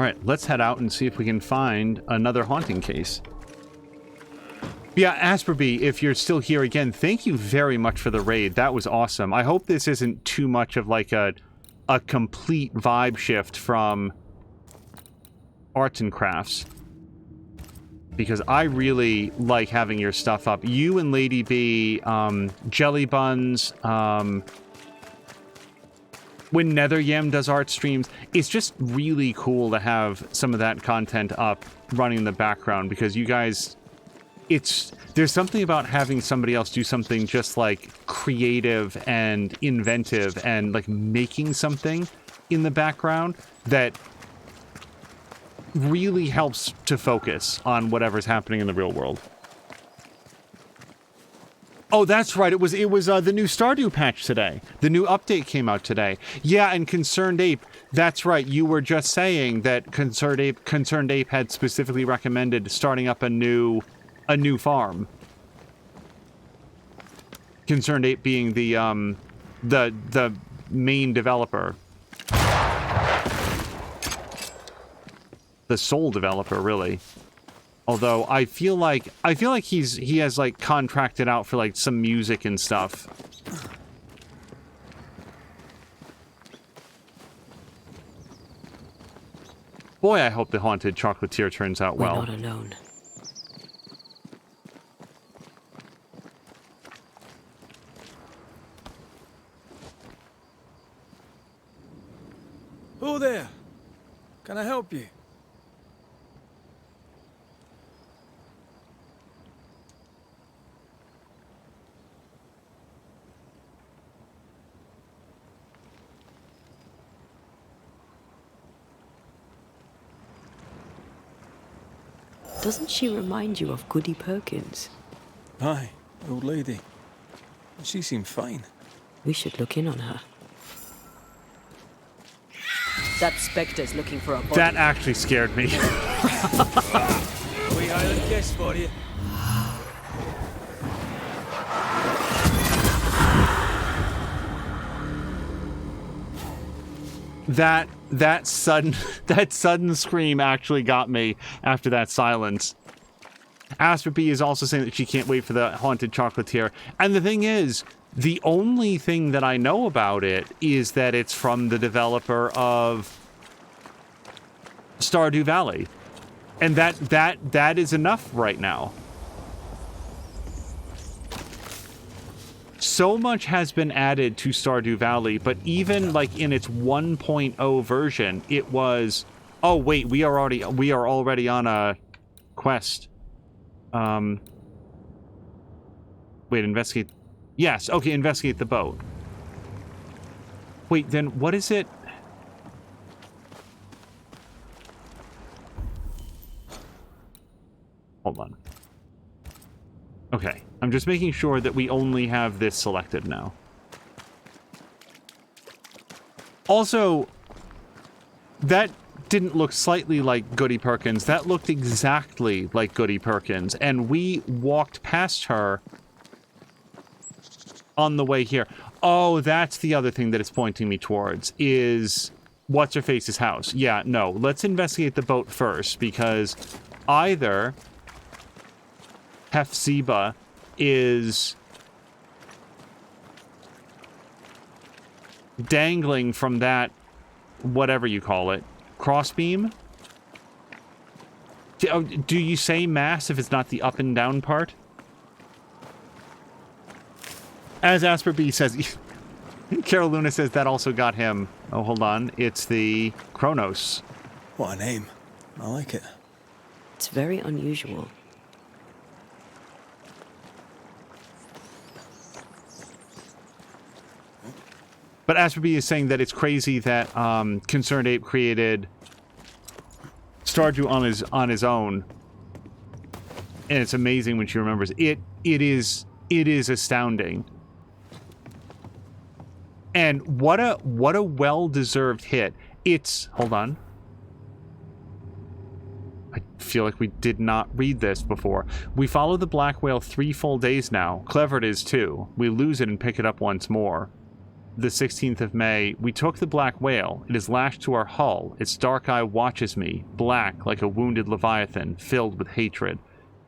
Alright, let's head out and see if we can find another haunting case. Yeah, Asperby, if you're still here again, thank you very much for the raid. That was awesome. I hope this isn't too much of like a complete vibe shift from arts and crafts. Because I really like having your stuff up. You and Lady B, Jelly Buns, when Netheryam does art streams, it's just really cool to have some of that content up running in the background because you guys, there's something about having somebody else do something just like creative and inventive and like making something in the background that really helps to focus on whatever's happening in the real world. Oh, that's right. It was the new Stardew patch today. The new update came out today. Yeah, and Concerned Ape, that's right. You were just saying that Concerned Ape had specifically recommended starting up a new farm. Concerned Ape being the main developer. The sole developer, really. Although I feel like he has like contracted out for like some music and stuff. Boy, I hope the Haunted Chocolatier turns out well. We're not alone. Who there? Can I help you? Doesn't she remind you of Goody Perkins? Aye, old lady. She seemed fine. We should look in on her. That specter's looking for a body. That actually scared me. We Highland guest for you. That sudden scream actually got me after that silence. Asperby is also saying that she can't wait for the Haunted Chocolatier. And the thing is, the only thing that I know about it is that it's from the developer of Stardew Valley. And that is enough right now. So much has been added to Stardew Valley, but even like in its 1.0 version, it was, oh wait, we are already on a quest. Wait, investigate. Yes, okay, investigate the boat. Wait, then what is it? Hold on. Okay, I'm just making sure that we only have this selected now. Also, that didn't look slightly like Goody Perkins. That looked exactly like Goody Perkins, and we walked past her on the way here. Oh, that's the other thing that it's pointing me towards, is What's-Her-Face's house. Yeah, no, let's investigate the boat first, because either Hefzibah is dangling from that, whatever you call it, crossbeam? Do you say mass if it's not the up and down part? As Asper B says, Carol Luna says that also got him. Oh, hold on. It's the Kronos. What a name. I like it. It's very unusual. But Asperby is saying that it's crazy that Concerned Ape created Stardew on his own, and it's amazing when she remembers it. It is astounding, and what a well-deserved hit. It's, hold on. I feel like we did not read this before. We follow the black whale 3 full days now. Clever it is too. We lose it and pick it up once more. the 16th of May, we took the black whale. It is lashed to our hull. Its dark eye watches me, black like a wounded leviathan, filled with hatred.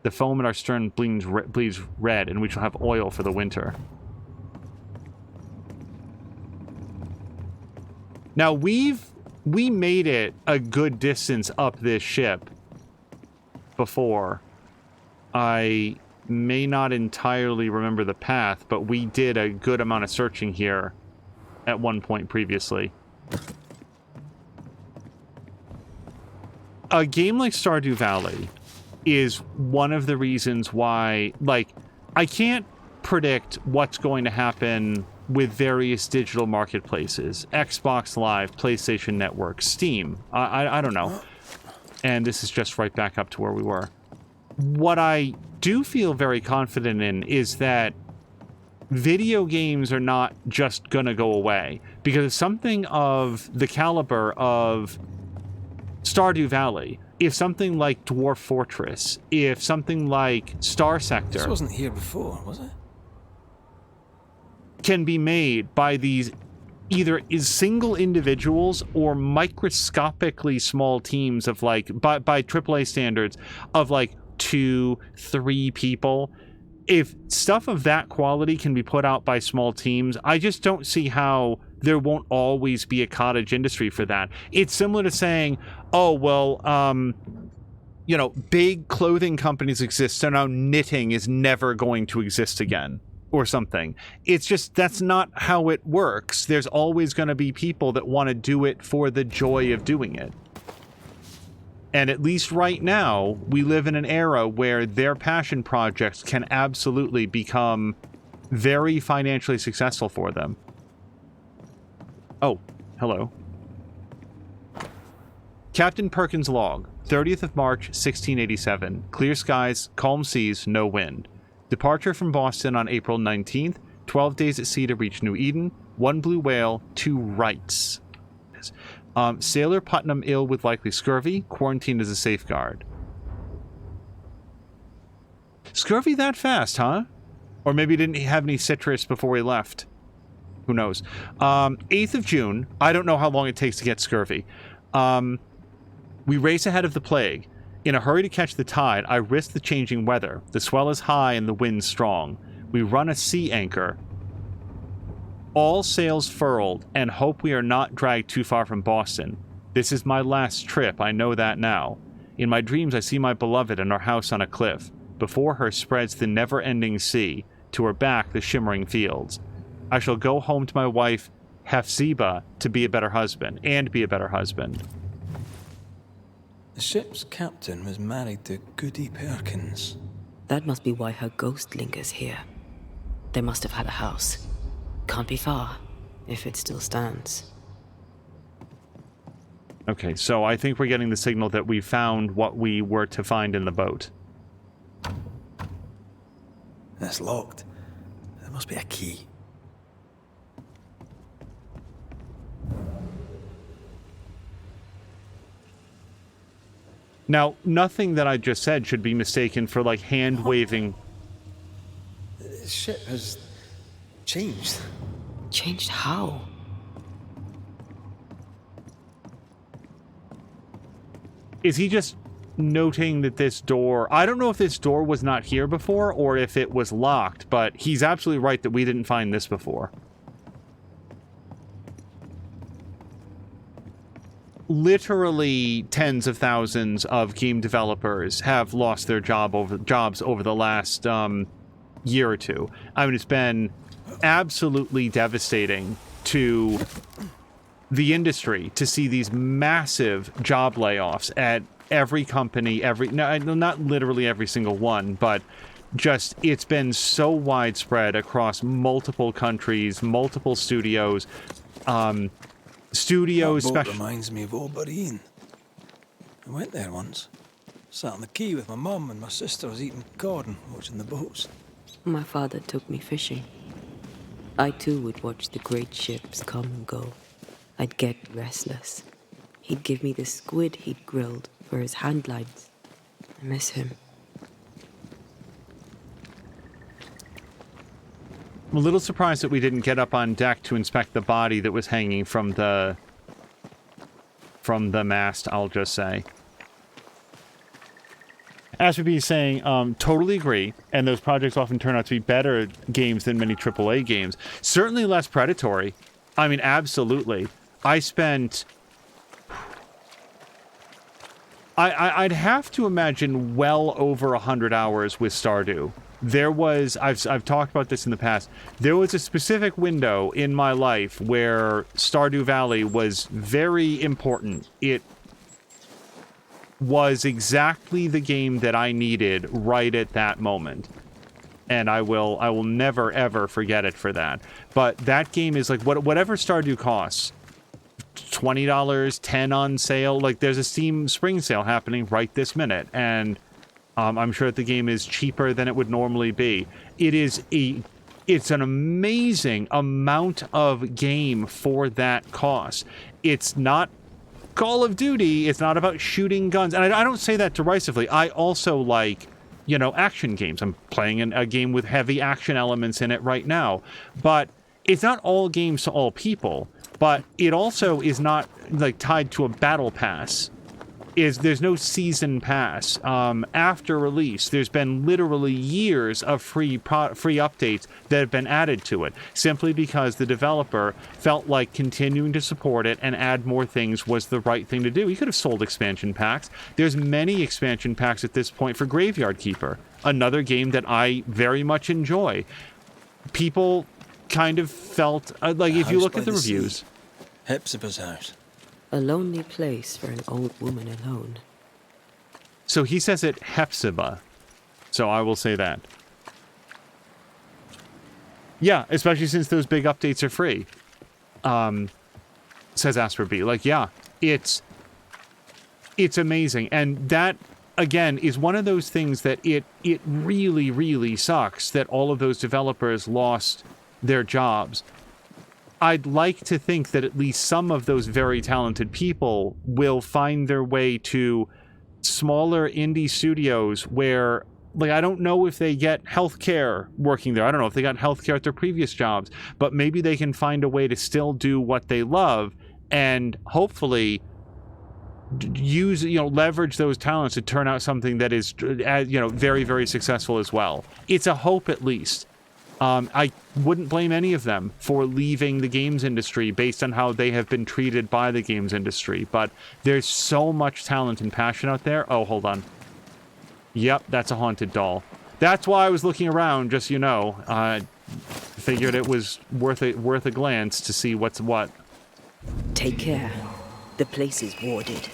The foam at our stern bleeds red, and we shall have oil for the winter. Now, we made it a good distance up this ship before. I may not entirely remember the path, but we did a good amount of searching here at one point previously. A game like Stardew Valley is one of the reasons why, like, I can't predict what's going to happen with various digital marketplaces. Xbox Live, PlayStation Network, Steam. I don't know. And this is just right back up to where we were. What I do feel very confident in is that video games are not just gonna go away. Because something of the caliber of Stardew Valley, if something like Dwarf Fortress, if something like Star Sector... This wasn't here before, was it? ...can be made by these either single individuals or microscopically small teams of, like, by AAA standards, of, like, 2-3 people. If stuff of that quality can be put out by small teams, I just don't see how there won't always be a cottage industry for that. It's similar to saying, oh, well, you know, big clothing companies exist, so now knitting is never going to exist again, or something. It's just, that's not how it works. There's always going to be people that want to do it for the joy of doing it. And at least right now, we live in an era where their passion projects can absolutely become very financially successful for them. Oh, hello. Captain Perkins' log, 30th of March, 1687. Clear skies, calm seas, no wind. Departure from Boston on April 19th. 12 days at sea to reach New Eden. 1 blue whale, 2 rights. Sailor Putnam ill with likely scurvy. Quarantined as a safeguard. Scurvy that fast, huh? Or maybe didn't have any citrus before he left. Who knows? 8th of June. I don't know how long it takes to get scurvy. We race ahead of the plague. In a hurry to catch the tide, I risk the changing weather. The swell is high and the wind strong. We run a sea anchor. All sails furled, and hope we are not dragged too far from Boston. This is my last trip, I know that now. In my dreams I see my beloved and our house on a cliff. Before her spreads the never-ending sea. To her back the shimmering fields. I shall go home to my wife, Hephzibah, to be a better husband, and be a better husband. The ship's captain was married to Goody Perkins. That must be why her ghost lingers here. They must have had a house. Can't be far, if it still stands. Okay, so I think we're getting the signal that we found what we were to find in the boat. That's locked. There must be a key. Now, nothing that I just said should be mistaken for, like, hand-waving... The ship has changed. Changed how? Is he just noting that this door... I don't know if this door was not here before or if it was locked, but he's absolutely right that we didn't find this before. Literally tens of thousands of game developers have lost their jobs over the last year or two. I mean, it's been absolutely devastating to the industry to see these massive job layoffs at every company, no, not literally every single one, but just, it's been so widespread across multiple countries, multiple studios, That boat reminds me of Old Barine. I went there once. Sat on the quay with my mum and my sister was eating cod and watching the boats. My father took me fishing. I too would watch the great ships come and go. I'd get restless. He'd give me the squid he'd grilled for his hand lines. I miss him. I'm a little surprised that we didn't get up on deck to inspect the body that was hanging from the mast, I'll just say. Ashby is saying, totally agree, and those projects often turn out to be better games than many AAA games. Certainly less predatory. I mean, absolutely. I'd have to imagine well over 100 hours with Stardew. There was, I've talked about this in the past, there was a specific window in my life where Stardew Valley was very important. It was exactly the game that I needed right at that moment. And I will never ever forget it for that. But that game is like whatever Stardew costs. $20, $10 on sale. Like there's a Steam spring sale happening right this minute, and I'm sure that the game is cheaper than it would normally be. It's an amazing amount of game for that cost. It's not Call of Duty, it's not about shooting guns. And I don't say that derisively. I also like, you know, action games. I'm playing a game with heavy action elements in it right now. But it's not all games to all people. But it also is not, like, tied to a battle pass. There's no season pass. After release, there's been literally years of free updates that have been added to it, simply because the developer felt like continuing to support it and add more things was the right thing to do. He could have sold expansion packs. There's many expansion packs at this point for Graveyard Keeper, another game that I very much enjoy. People kind of felt, like, if you look at the reviews... Hepzibah's house. A lonely place for an old woman alone. So he says it Hepzibah. So I will say that. Yeah, especially since those big updates are free. Says Asper B. Like, yeah, it's amazing. And that, again, is one of those things that it really, really sucks that all of those developers lost their jobs. I'd like to think that at least some of those very talented people will find their way to smaller indie studios where, like, I don't know if they get healthcare working there. I don't know if they got healthcare at their previous jobs, but maybe they can find a way to still do what they love and hopefully use, leverage those talents to turn out something that is, very, very successful as well. It's a hope, at least. I wouldn't blame any of them for leaving the games industry based on how they have been treated by the games industry, but there's so much talent and passion out there. Oh, hold on. Yep, that's a haunted doll. That's why I was looking around, just, figured it was worth a glance to see what's what. Take care. The place is warded.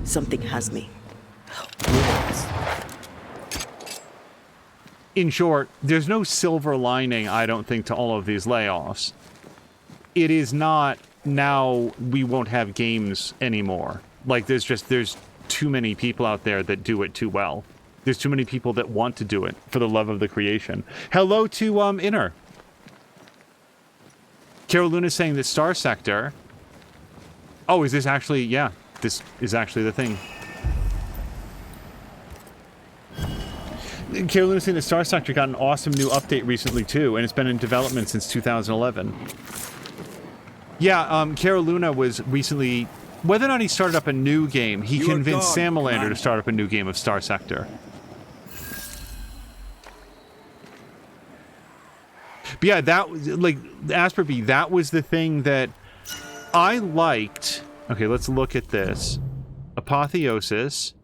Something has me. In short, there's no silver lining, I don't think, to all of these layoffs. It is not, now we won't have games anymore. Like, there's too many people out there that do it too well. There's too many people that want to do it for the love of the creation. Hello to, Inner. Carol Luna's saying that Star Sector... Oh, is this actually... Yeah, this is actually the thing. Carol Luna's saying that Star Sector got an awesome new update recently, too, and it's been in development since 2011. Yeah, Carol Luna was recently... Whether or not he started up a new game, he convinced Samalander to start up a new game of Star Sector. But yeah, that was, like, Asper B, that was the thing that I liked. Okay, let's look at this. Apotheosis.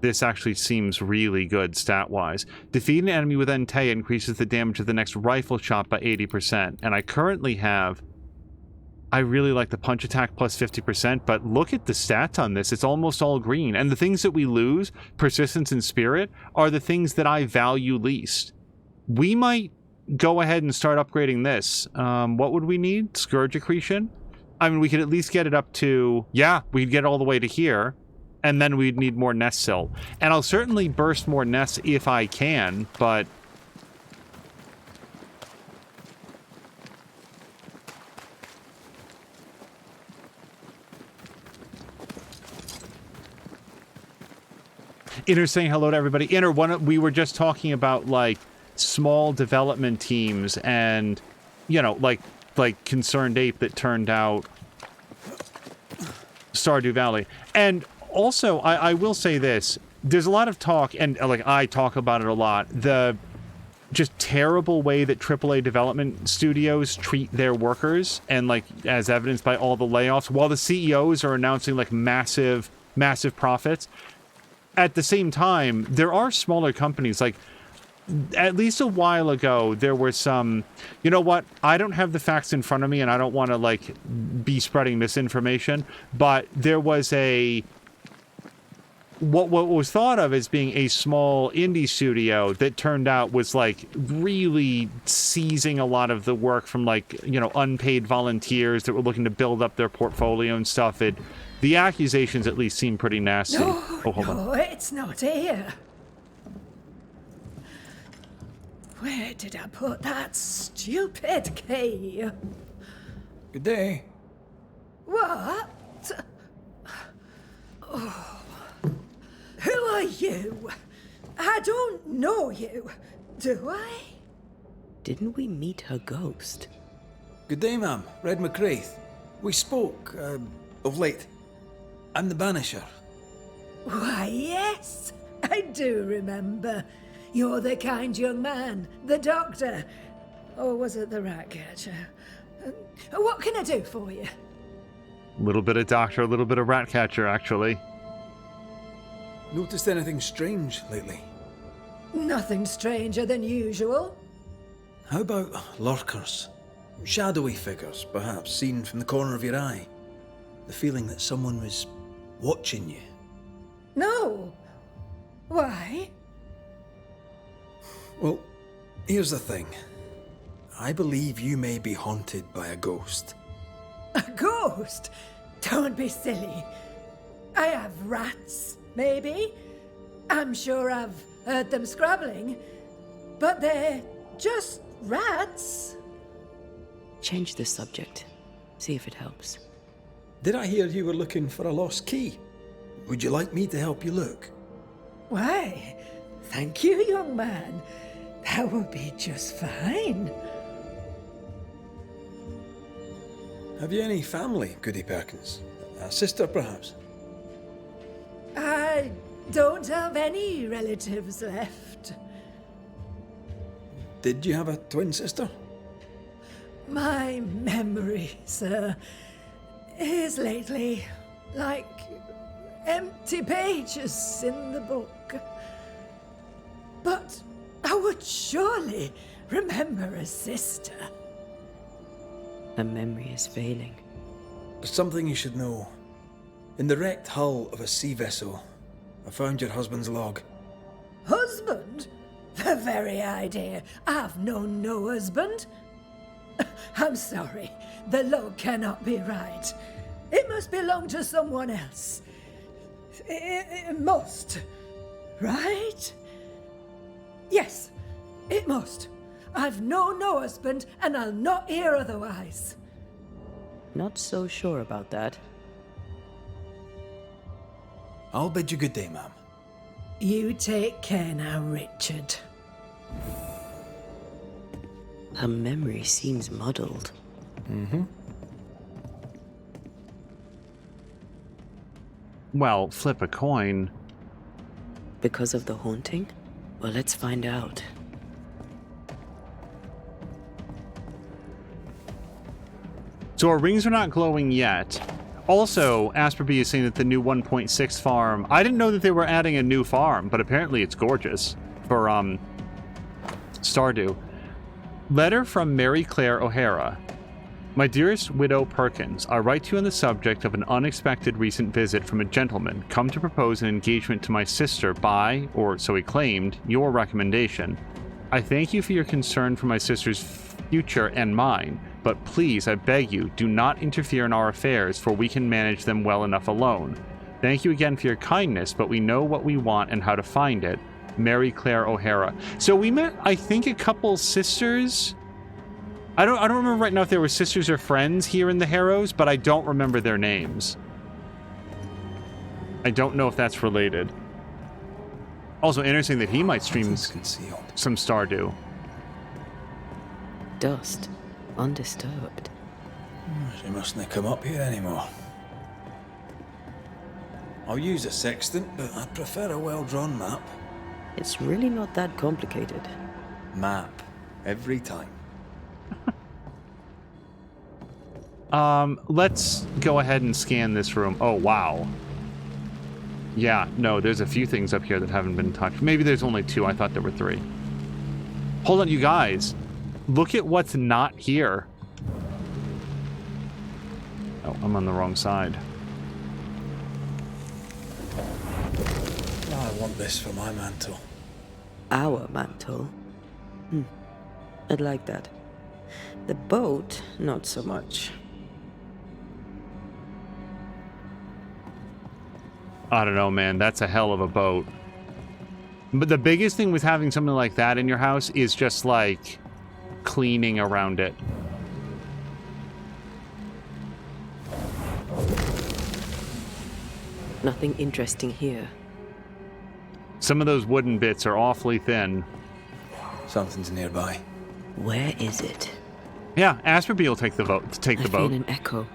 This actually seems really good stat-wise. Defeat an enemy with Entei increases the damage of the next rifle shot by 80%. And I currently have... I really like the punch attack plus 50%, but look at the stats on this. It's almost all green. And the things that we lose, persistence and spirit, are the things that I value least. We might go ahead and start upgrading this. What would we need? Scourge accretion? I mean, we could at least get it up to... Yeah, we'd get it all the way to here. And then we'd need more nest sill. And I'll certainly burst more nests if I can, but... Inner saying hello to everybody. Inner, we were just talking about, like, small development teams and, you know, like Concerned Ape that turned out Stardew Valley. And also, I will say this. There's a lot of talk, and, like, I talk about it a lot, the just terrible way that AAA development studios treat their workers, and, like, as evidenced by all the layoffs, while the CEOs are announcing, like, massive profits. At the same time, there are smaller companies, like, at least a while ago, there were some, you know what, I don't have the facts in front of me, and I don't want to, like, be spreading misinformation, but there was what was thought of as being a small indie studio that turned out was, like, really seizing a lot of the work from, like, you know, unpaid volunteers that were looking to build up their portfolio and stuff. The accusations at least seem pretty nasty. No, oh, hold on. no, it's not here. Where did I put that stupid key? Good day. What? Oh. Who are you? I don't know you, do I? Didn't we meet her ghost? Good day, ma'am. Red McCraith. We spoke, of late. I'm the Banisher. Why, yes, I do remember. You're the kind young man, the doctor. Or was it the rat catcher? What can I do for you? A little bit of doctor, a little bit of rat catcher, actually. Noticed anything strange lately? Nothing stranger than usual. How about lurkers? Shadowy figures, perhaps, seen from the corner of your eye. The feeling that someone was watching you. No. Why? Well, here's the thing. I believe you may be haunted by a ghost. A ghost? Don't be silly. I have rats, maybe. I'm sure I've heard them scrabbling. But they're just rats. Change the subject. See if it helps. Did I hear you were looking for a lost key? Would you like me to help you look? Why, thank you, young man. That would be just fine. Have you any family, Goody Perkins? A sister, perhaps? I don't have any relatives left. Did you have a twin sister? My memory, sir, is lately like empty pages in the book. But I would surely remember a sister. Her memory is failing. There's something you should know. In the wrecked hull of a sea vessel, I found your husband's log. Husband? The very idea. I've known no husband. I'm sorry. The log cannot be right. It must belong to someone else. It must. Right? Yes, it must. I've known no husband, and I'll not hear otherwise. Not so sure about that. I'll bid you good day, ma'am. You take care now, Richard. Her memory seems muddled. Mm-hmm. Well, flip a coin. Because of the haunting? Well, let's find out. So our rings are not glowing yet. Also, Asperby is saying that the new 1.6 farm... I didn't know that they were adding a new farm, but apparently it's gorgeous for, Stardew. Letter from Mary Claire O'Hara. My dearest widow Perkins, I write to you on the subject of an unexpected recent visit from a gentleman come to propose an engagement to my sister by, or so he claimed, your recommendation. I thank you for your concern for my sister's future and mine, but please, I beg you, do not interfere in our affairs, for we can manage them well enough alone. Thank you again for your kindness, but we know what we want and how to find it. Mary Claire O'Hara. So we met, I think, a couple sisters. I don't remember right now if they were sisters or friends here in the Harrows, but I don't remember their names. I don't know if that's related. Also interesting that he might stream Nothing's concealed. some Stardew. Dust, undisturbed. She mustn't come up here anymore. I'll use a sextant, but I'd prefer a well-drawn map. It's really not that complicated. Map. Every time. Let's go ahead and scan this room. Oh, wow. Yeah, no, there's a few things up here that haven't been touched. Maybe there's only 2. I thought there were 3. Hold on, you guys. Look at what's not here. Oh, I'm on the wrong side. I want this for my mantle. Our mantle? I'd like that. The boat, not so much. I don't know, man. That's a hell of a boat. But the biggest thing with having something like that in your house is just, like, cleaning around it. Nothing interesting here. Some of those wooden bits are awfully thin. Something's nearby. Where is it? Yeah, Asperby will take the boat. I feel an echo.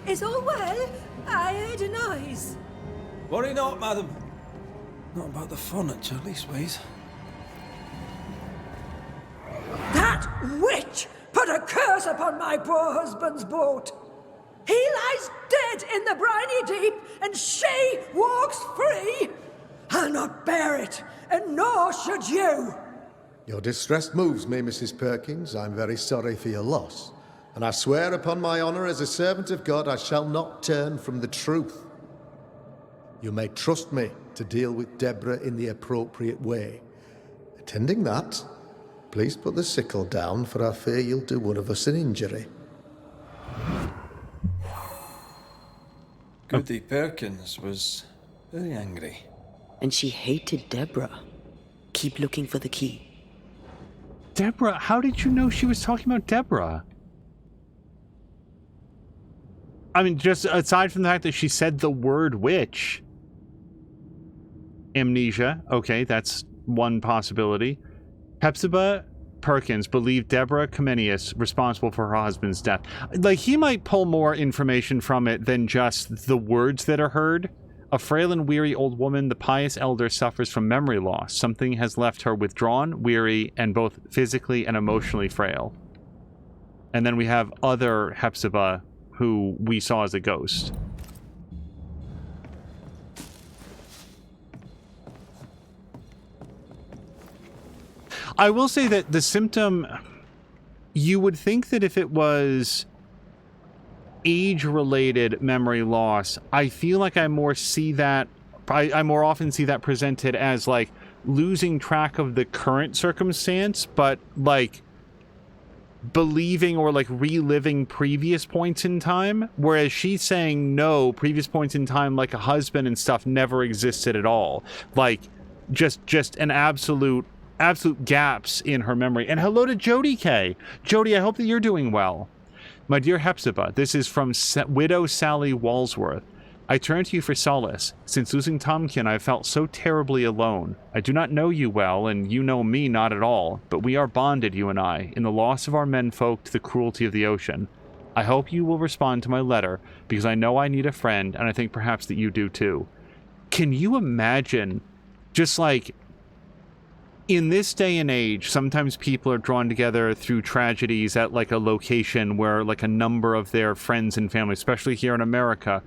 Is all well? I heard a noise. Worry not, madam. Not about the furniture, leastways. That witch put a curse upon my poor husband's boat. He lies dead in the briny deep, and she walks free. I'll not bear it, and nor should you. Your distress moves me, Mrs. Perkins. I'm very sorry for your loss. And I swear upon my honour as a servant of God, I shall not turn from the truth. You may trust me to deal with Deborah in the appropriate way. Attending that, please put the sickle down, for I fear you'll do one of us an injury. Goody Perkins was very angry. And she hated Deborah. Keep looking for the key. Deborah, how did you know she was talking about Deborah? I mean, just aside from the fact that she said the word witch. Amnesia. Okay, that's one possibility. Hepzibah Perkins believed Deborah Comenius responsible for her husband's death. Like, he might pull more information from it than just the words that are heard. A frail and weary old woman, the pious elder suffers from memory loss. Something has left her withdrawn, weary, and both physically and emotionally frail. And then we have other Hepzibah who we saw as a ghost. I will say that the symptom, you would think that if it was age-related memory loss, I feel like I more see that, I more often see that presented as, like, losing track of the current circumstance, but, like, believing or, like, reliving previous points in time, whereas she's saying no, previous points in time, like a husband and stuff, never existed at all. Like, just an absolute gaps in her memory. And hello to Jody K. Jody, I hope that you're doing well. My dear Hepzibah, this is from Widow Sally Walsworth. I turn to you for solace. Since losing Tomkin, I have felt so terribly alone. I do not know you well, and you know me not at all, but we are bonded, you and I, in the loss of our menfolk to the cruelty of the ocean. I hope you will respond to my letter, because I know I need a friend, and I think perhaps that you do too. Can you imagine, just like, in this day and age, sometimes people are drawn together through tragedies at, like, a location where, like, a number of their friends and family, especially here in America,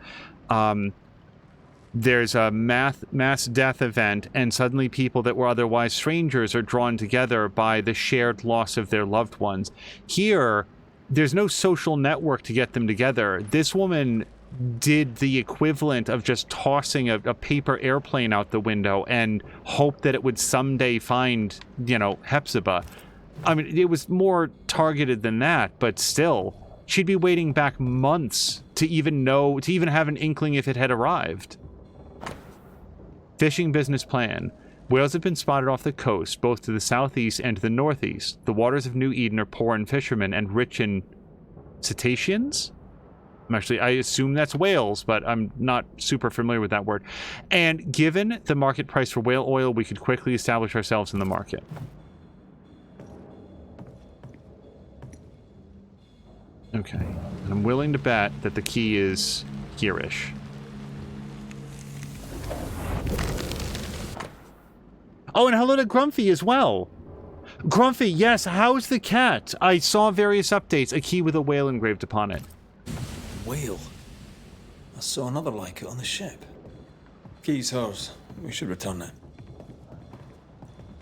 there's a mass death event, and suddenly people that were otherwise strangers are drawn together by the shared loss of their loved ones. Here, there's no social network to get them together. This woman did the equivalent of just tossing a paper airplane out the window and hope that it would someday find, you know, Hepzibah. I mean, it was more targeted than that, but still, she'd be waiting back months to even have an inkling if it had arrived. Fishing business plan. Whales have been spotted off the coast, both to the southeast and to the northeast. The waters of New Eden are poor in fishermen and rich in cetaceans. I assume that's whales, but I'm not super familiar with that word. And given the market price for whale oil, we could quickly establish ourselves in the market. Okay. And I'm willing to bet that the key is here-ish. Oh, and hello to Grumpy as well. Grumpy, yes, how's the cat? I saw various updates, a key with a whale engraved upon it. Whale. I saw another like it on the ship. Key's hers. We should return it.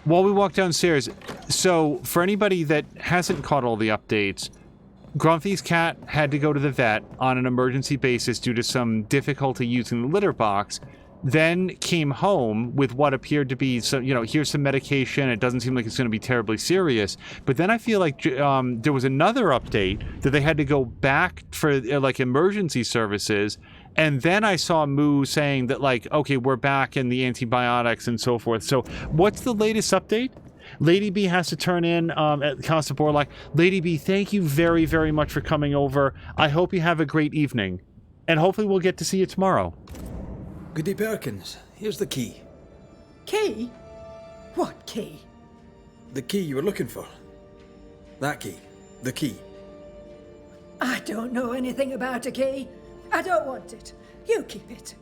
While we walk downstairs, so for anybody that hasn't caught all the updates, Grumpy's cat had to go to the vet on an emergency basis due to some difficulty using the litter box, then came home with what appeared to be some, here's some medication. It doesn't seem like it's going to be terribly serious. But then I feel like there was another update that they had to go back for like emergency services. And then I saw Moo saying that like, okay, we're back in the antibiotics and so forth. So what's the latest update? Lady B has to turn in at Casa Borlaug. Lady B, thank you very, very much for coming over. I hope you have a great evening. And hopefully we'll get to see you tomorrow. Goody Perkins, here's the key. Key? What key? The key you were looking for. That key. The key. I don't know anything about a key. I don't want it. You keep it.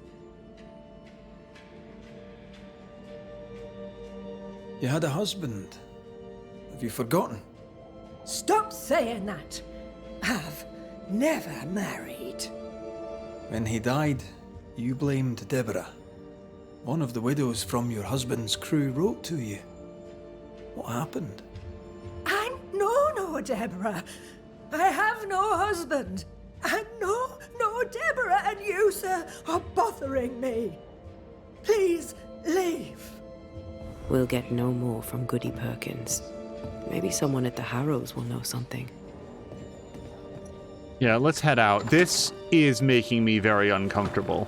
You had a husband. Have you forgotten? Stop saying that. I've never married. When he died, you blamed Deborah. One of the widows from your husband's crew wrote to you. What happened? I know no Deborah. I have no husband. I know no Deborah, and you, sir, are bothering me. Please leave. We'll get no more from Goody Perkins. Maybe someone at the Harrows will know something. Yeah, let's head out. This is making me very uncomfortable.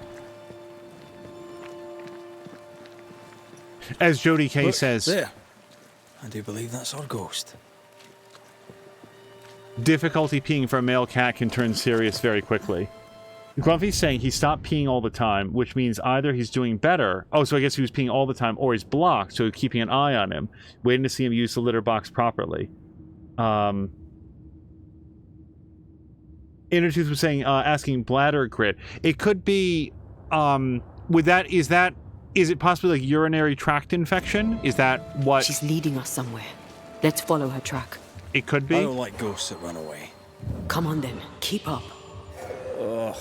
As Jody K says, there. I do believe that's our ghost. Difficulty peeing for a male cat can turn serious very quickly. Grumpy's saying he stopped peeing all the time, which means either he's doing better. Oh, so I guess he was peeing all the time, or he's blocked, so keeping an eye on him, waiting to see him use the litter box properly. Intertooth was saying, asking bladder grit. It could be, is it possibly like urinary tract infection? Is that what? She's leading us somewhere. Let's follow her track. It could be. I don't like ghosts that run away. Come on then, keep up. Ugh.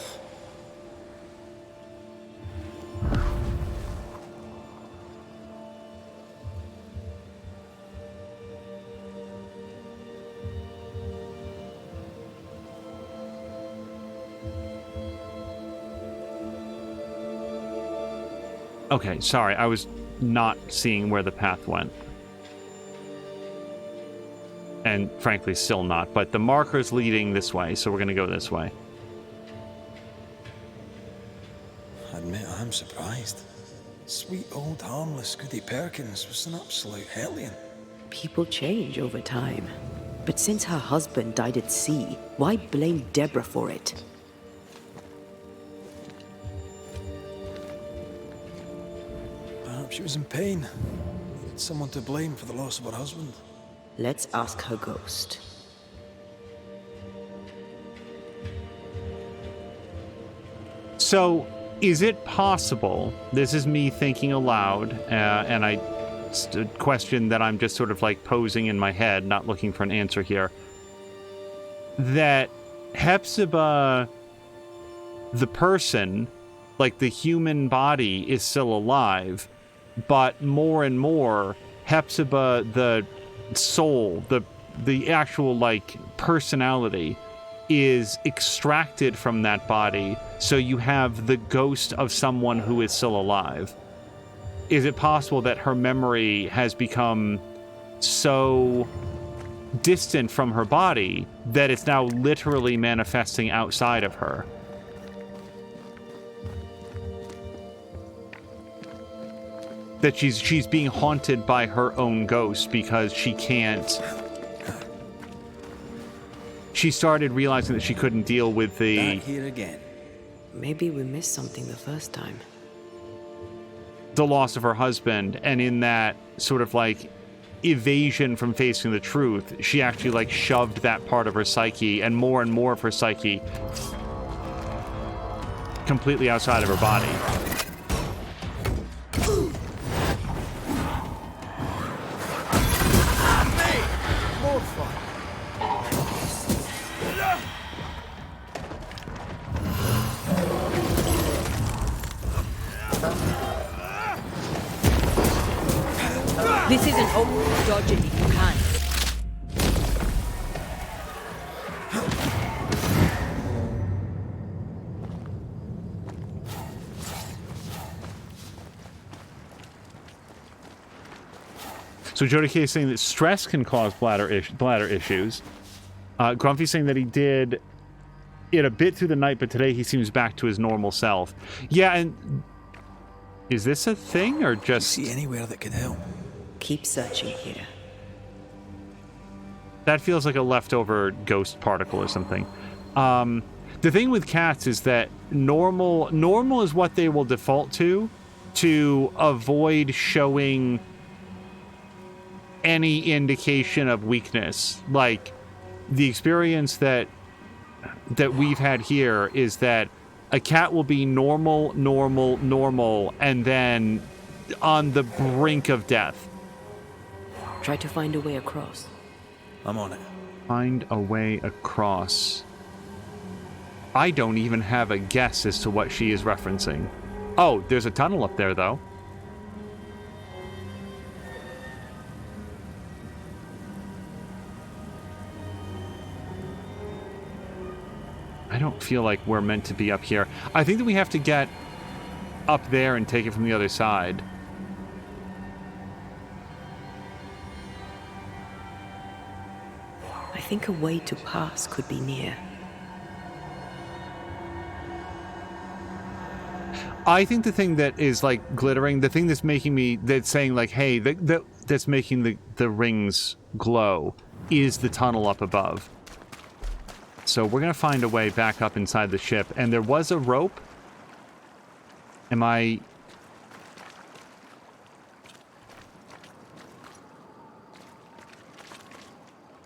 Okay, sorry, I was not seeing where the path went. And frankly, still not, but the marker's leading this way, so we're going to go this way. I admit I'm surprised. Sweet old harmless Goody Perkins was an absolute hellion. People change over time. But since her husband died at sea, why blame Deborah for it? Perhaps she was in pain. Needed someone to blame for the loss of her husband. Let's ask her ghost. So, is it possible, this is me thinking aloud, and a question that I'm just sort of like posing in my head, not looking for an answer here, that Hepzibah, the person, like the human body, is still alive, but more and more, Hepzibah, the soul, the actual like personality, is extracted from that body, so you have the ghost of someone who is still alive. Is it possible that her memory has become so distant from her body that it's now literally manifesting outside of her? That she's being haunted by her own ghost because she she started realizing that she couldn't deal with the Back here again. Maybe we missed something the first time. loss of her husband, and in that sort of like evasion from facing the truth, she actually like shoved that part of her psyche and more of her psyche completely outside of her body. More fun. This isn't oh, dodge it if you can. So Jody K is saying that stress can cause bladder issues. Grumpy's saying that he did it a bit through the night, but today he seems back to his normal self. Yeah, and is this a thing or just... See anywhere that could help? Keep searching here. That feels like a leftover ghost particle or something. The thing with cats is that normal is what they will default to avoid showing any indication of weakness. Like, the experience that we've had here is that a cat will be normal, and then on the brink of death. Try to find a way across. I'm on it. Find a way across. I don't even have a guess as to what she is referencing. Oh, there's a tunnel up there, though. I don't feel like we're meant to be up here. I think that we have to get up there and take it from the other side. I think a way to pass could be near. I think the thing that is like glittering, the thing that's making me, that's saying like, hey, that's making the rings glow is the tunnel up above. So we're going to find a way back up inside the ship. And there was a rope. Am I...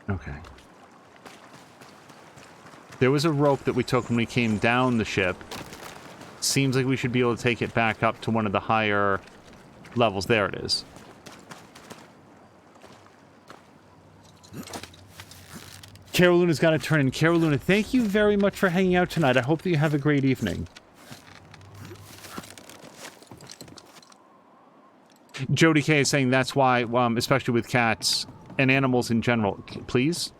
Okay. There was a rope that we took when we came down the ship. Seems like we should be able to take it back up to one of the higher levels. There it is. Carolina's got to turn in. Carolina, thank you very much for hanging out tonight. I hope that you have a great evening. Jody K is saying that's why, especially with cats and animals in general. Please?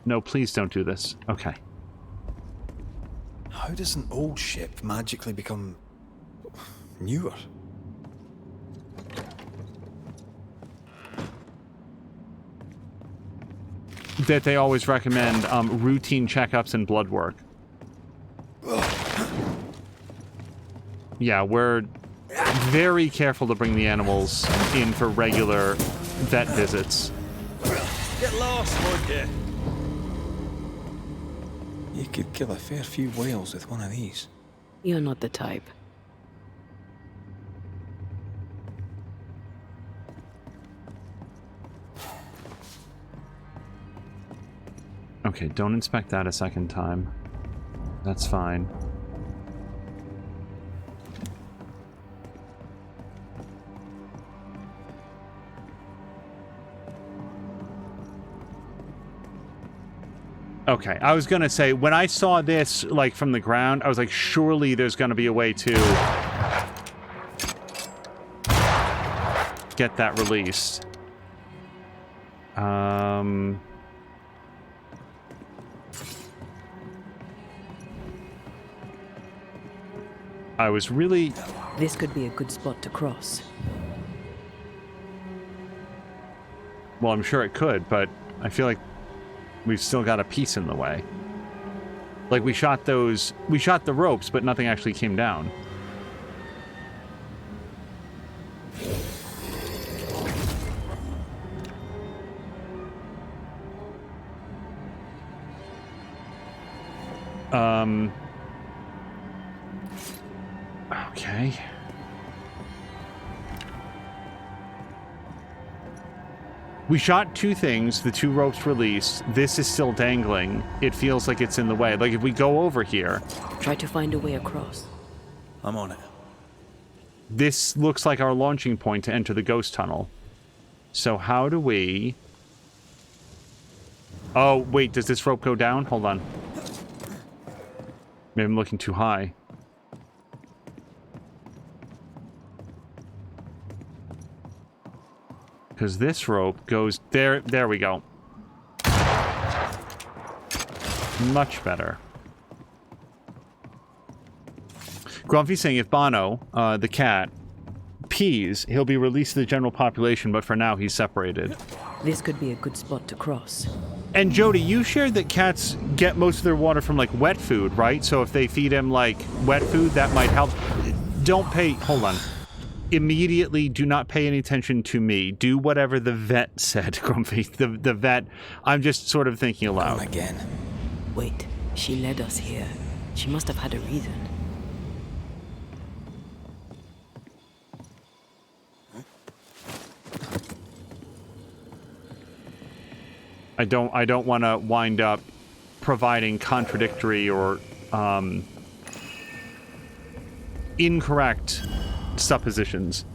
No, please don't do this. Okay. How does an old ship magically become newer? That they always recommend routine checkups and blood work. Yeah, we're very careful to bring the animals in for regular vet visits. Get lost, won't you? You could kill a fair few whales with one of these. You're not the type. Okay, don't inspect that a second time. That's fine. Okay, I was gonna say, when I saw this, like, from the ground, I was like, surely there's gonna be a way to get that released. I was really... This could be a good spot to cross. Well, I'm sure it could, but I feel like we've still got a piece in the way. Like, we shot the ropes, but nothing actually came down. Okay. We shot 2 things, the 2 ropes released. This is still dangling. It feels like it's in the way. Like, if we go over here... Try to find a way across. I'm on it. This looks like our launching point to enter the ghost tunnel. So how do we... Oh, wait, does this rope go down? Hold on. Maybe I'm looking too high. Because this rope goes... There we go. Much better. Grumpy's saying if Bono, the cat, pees, he'll be released to the general population, but for now he's separated. This could be a good spot to cross. And Jody, you shared that cats get most of their water from, like, wet food, right? So if they feed him, like, wet food, that might help. Don't pay... Hold on. Immediately, do not pay any attention to me. Do whatever the vet said, Grumpy. The vet... I'm just sort of thinking aloud. Come again. Wait, she led us here. She must have had a reason. I don't want to wind up providing contradictory or incorrect suppositions.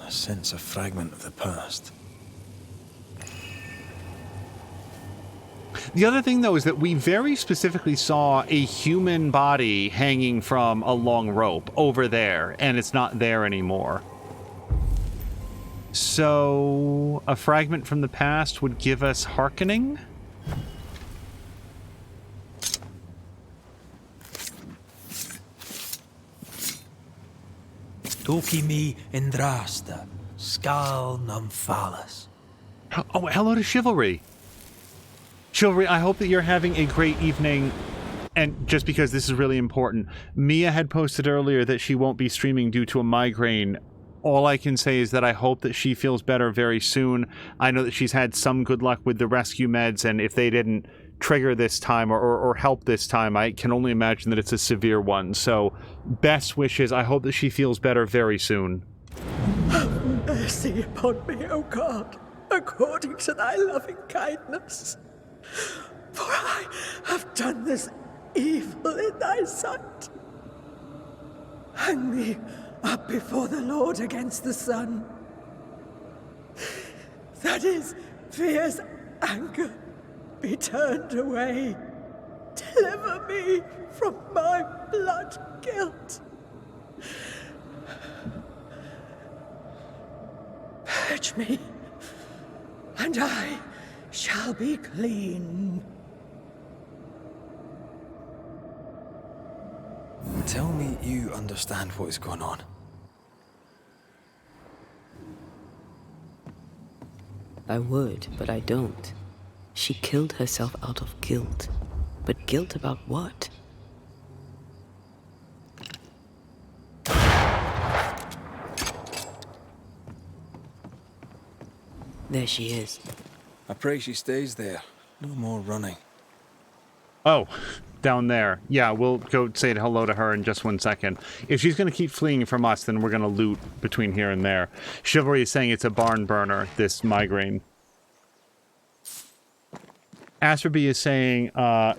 I sense a fragment of the past. The other thing, though, is that we very specifically saw a human body hanging from a long rope over there, and it's not there anymore. So, a fragment from the past would give us hearkening? Toki mi indrasta, skal numphalis. Oh, hello to Chivalry. Chivalry, I hope that you're having a great evening. And just because this is really important, Mia had posted earlier that she won't be streaming due to a migraine. All I can say is that I hope that she feels better very soon. I know that she's had some good luck with the rescue meds, and if they didn't trigger this time or help this time, I can only imagine that it's a severe one. So, best wishes. I hope that she feels better very soon. Have mercy upon me, O God, according to thy loving kindness. For I have done this evil in thy sight. Hang me up before the Lord against the sun. That his fierce anger be turned away. Deliver me from my blood guilt. Purge me, and I shall be clean. Tell me you understand what is going on. I would, but I don't. She killed herself out of guilt. But guilt about what? There she is. I pray she stays there. No more running. Oh, down there. Yeah, we'll go say hello to her in just 1 second. If she's going to keep fleeing from us, then we're going to loot between here and there. Chivalry is saying it's a barn burner, this migraine. Asperby is saying,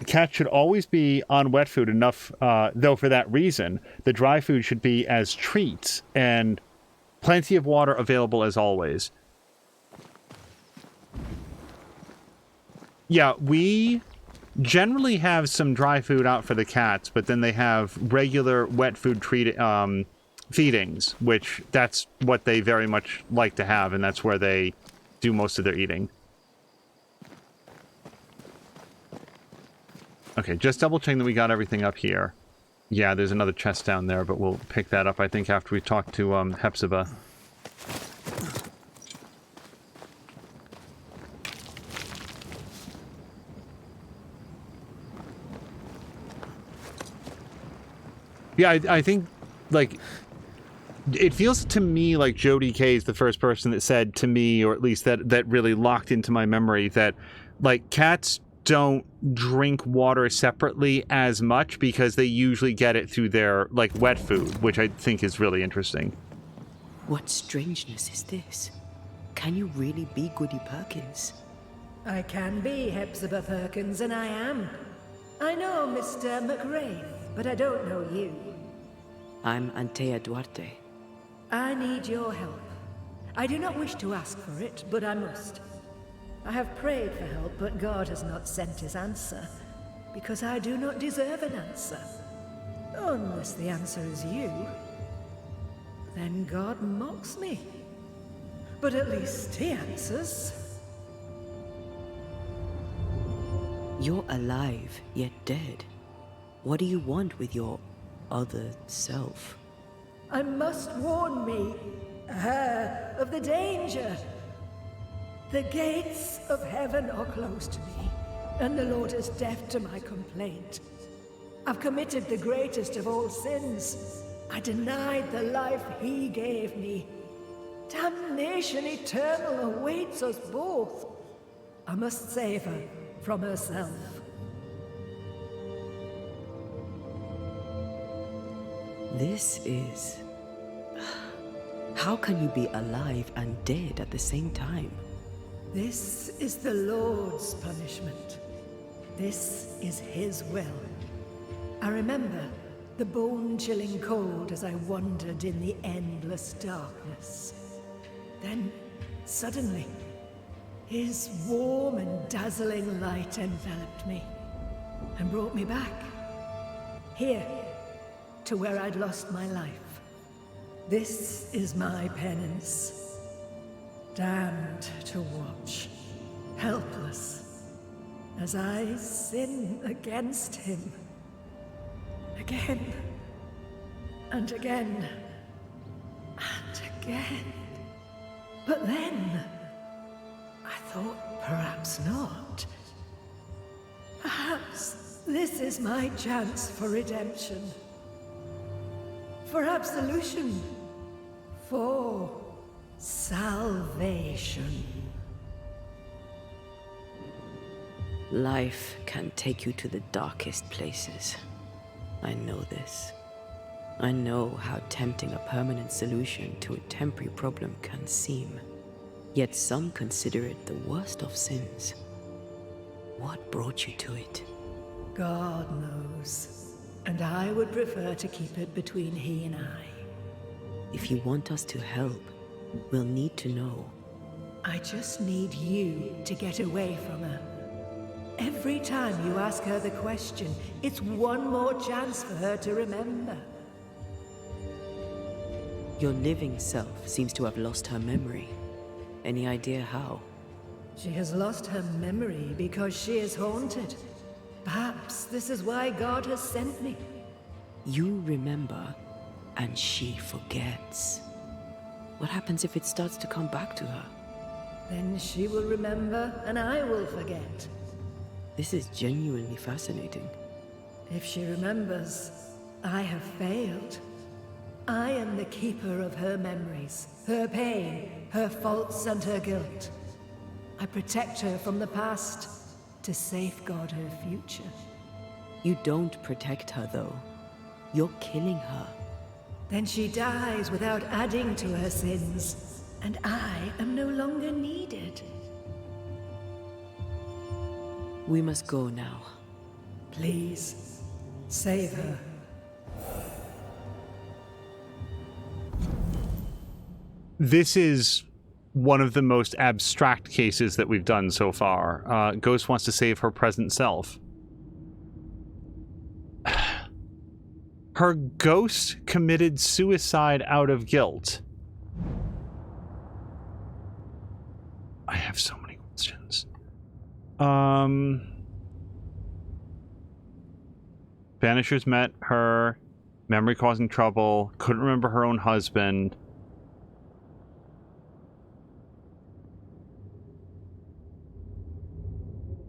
cats should always be on wet food enough, though for that reason, the dry food should be as treats, and plenty of water available as always. Yeah, we generally have some dry food out for the cats, but then they have regular wet food feedings, which that's what they very much like to have, and that's where they do most of their eating. Okay, just double checking that we got everything up here. Yeah, there's another chest down there, but we'll pick that up, I think, after we talk to Hepzibah. Yeah, I think, like, it feels to me like Jody K is the first person that said to me, or at least that really locked into my memory, that, like, cats don't drink water separately as much because they usually get it through their, like, wet food, which I think is really interesting. What strangeness is this? Can you really be Goody Perkins? I can be Hepzibah Perkins, and I am. I know Mr. McRae, but I don't know you. I'm Antea Duarte. I need your help. I do not wish to ask for it, but I must. I have prayed for help, but God has not sent his answer, because I do not deserve an answer. Unless the answer is you. Then God mocks me. But at least he answers. You're alive, yet dead. What do you want with your other self? I must warn me, her, of the danger. The gates of heaven are closed to me, and the Lord is deaf to my complaint. I've committed the greatest of all sins. I denied the life he gave me. Damnation eternal awaits us both. I must save her from herself. This is... How can you be alive and dead at the same time? This is the Lord's punishment. This is his will. I remember the bone-chilling cold as I wandered in the endless darkness. Then, suddenly, his warm and dazzling light enveloped me and brought me back. Here, to where I'd lost my life. This is my penance. Damned to watch, helpless, as I sin against him. Again, and again, and again. But then, I thought perhaps not. Perhaps this is my chance for redemption. For absolution. For salvation. Life can take you to the darkest places. I know this. I know how tempting a permanent solution to a temporary problem can seem. Yet some consider it the worst of sins. What brought you to it? God knows. And I would prefer to keep it between he and I. If you want us to help, we'll need to know. I just need you to get away from her. Every time you ask her the question, it's one more chance for her to remember. Your living self seems to have lost her memory. Any idea how? She has lost her memory because she is haunted. Perhaps this is why God has sent me. You remember, and she forgets. What happens if it starts to come back to her? Then she will remember, and I will forget. This is genuinely fascinating. If she remembers, I have failed. I am the keeper of her memories, her pain, her faults, and her guilt. I protect her from the past to safeguard her future. You don't protect her, though. You're killing her. Then she dies without adding to her sins, and I am no longer needed. We must go now. Please, save her. This is one of the most abstract cases that we've done so far. Ghost wants to save her present self. Her ghost committed suicide out of guilt. I have so many questions. Banishers met her, memory causing trouble, couldn't remember her own husband.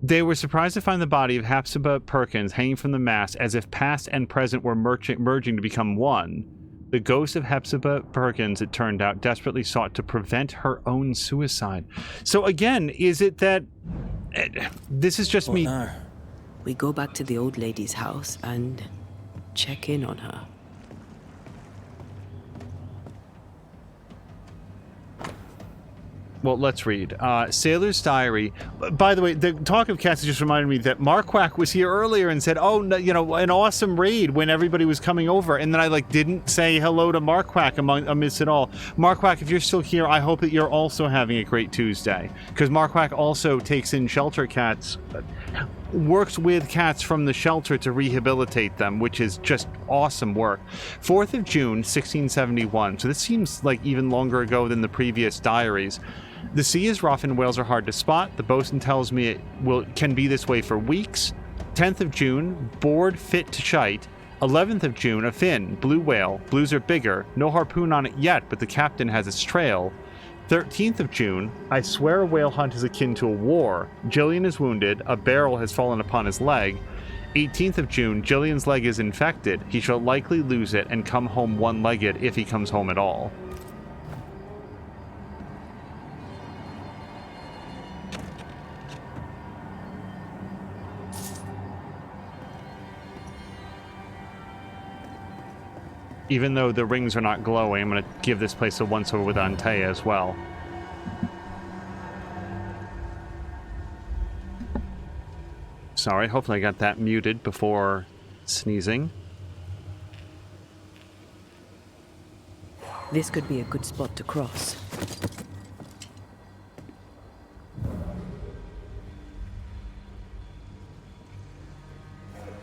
They were surprised to find the body of Hepzibah Perkins hanging from the mast as if past and present were merging to become one. The ghost of Hepzibah Perkins, it turned out, desperately sought to prevent her own suicide. So again, is it that This is just What me. now? We go back to the old lady's house and check in on her. Well, let's read. Sailor's Diary. By the way, the talk of cats just reminded me that Marquardt was here earlier and said, oh, no, you know, an awesome raid when everybody was coming over. And then I, like, didn't say hello to Marquardt amidst it all. Marquardt, if you're still here, I hope that you're also having a great Tuesday. Because Marquardt also takes in shelter cats, works with cats from the shelter to rehabilitate them, which is just awesome work. 4th of June, 1671. So this seems like even longer ago than the previous diaries. The sea is rough and whales are hard to spot. The bosun tells me it can be this way for weeks. 10th of June, board fit to shite. 11th of June, a fin, blue whale. Blues are bigger. No harpoon on it yet, but the captain has its trail. 13th of June, I swear a whale hunt is akin to a war. Jillian is wounded. A barrel has fallen upon his leg. 18th of June, Jillian's leg is infected. He shall likely lose it and come home one-legged if he comes home at all. Even though the rings are not glowing, I'm going to give this place a once-over with Antea as well. Sorry, hopefully I got that muted before sneezing. This could be a good spot to cross.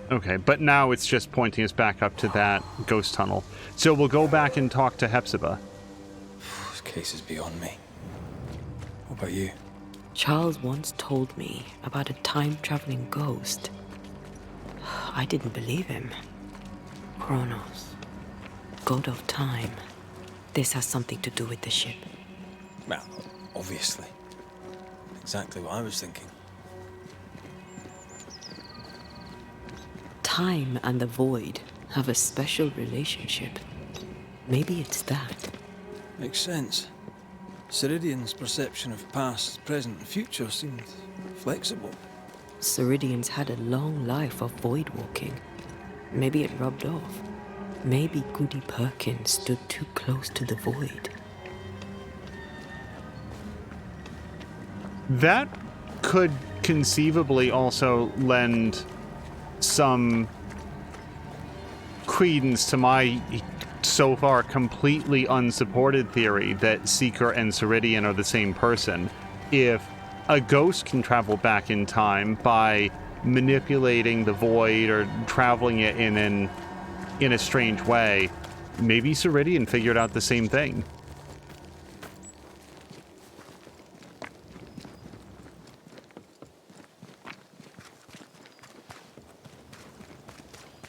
Okay, but now it's just pointing us back up to that ghost tunnel. So we'll go back and talk to Hepzibah. This case is beyond me. What about you? Charles once told me about a time-traveling ghost. I didn't believe him. Kronos, god of time. This has something to do with the ship. Well, obviously. Exactly what I was thinking. Time and the void have a special relationship. Maybe it's that. Makes sense. Ceridian's perception of past, present, and future seemed flexible. Ceridian's had a long life of void walking. Maybe it rubbed off. Maybe Goody Perkins stood too close to the void. That could conceivably also lend some credence to my so far completely unsupported theory that Seeker and Ceridian are the same person. If a ghost can travel back in time by manipulating the void or traveling it in a strange way, maybe Ceridian figured out the same thing.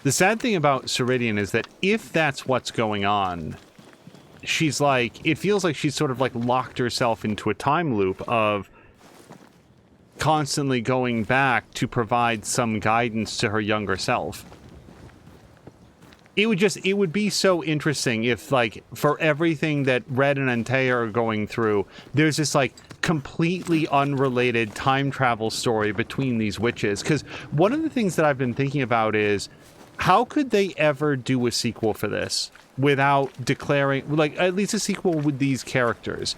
The sad thing about Ceridian is that if that's what's going on, she's like, it feels like she's sort of like locked herself into a time loop of constantly going back to provide some guidance to her younger self. It would be so interesting if, like, for everything that Red and Antea are going through, there's this, like, completely unrelated time travel story between these witches. Because one of the things that I've been thinking about is, how could they ever do a sequel for this without declaring, like, at least a sequel with these characters?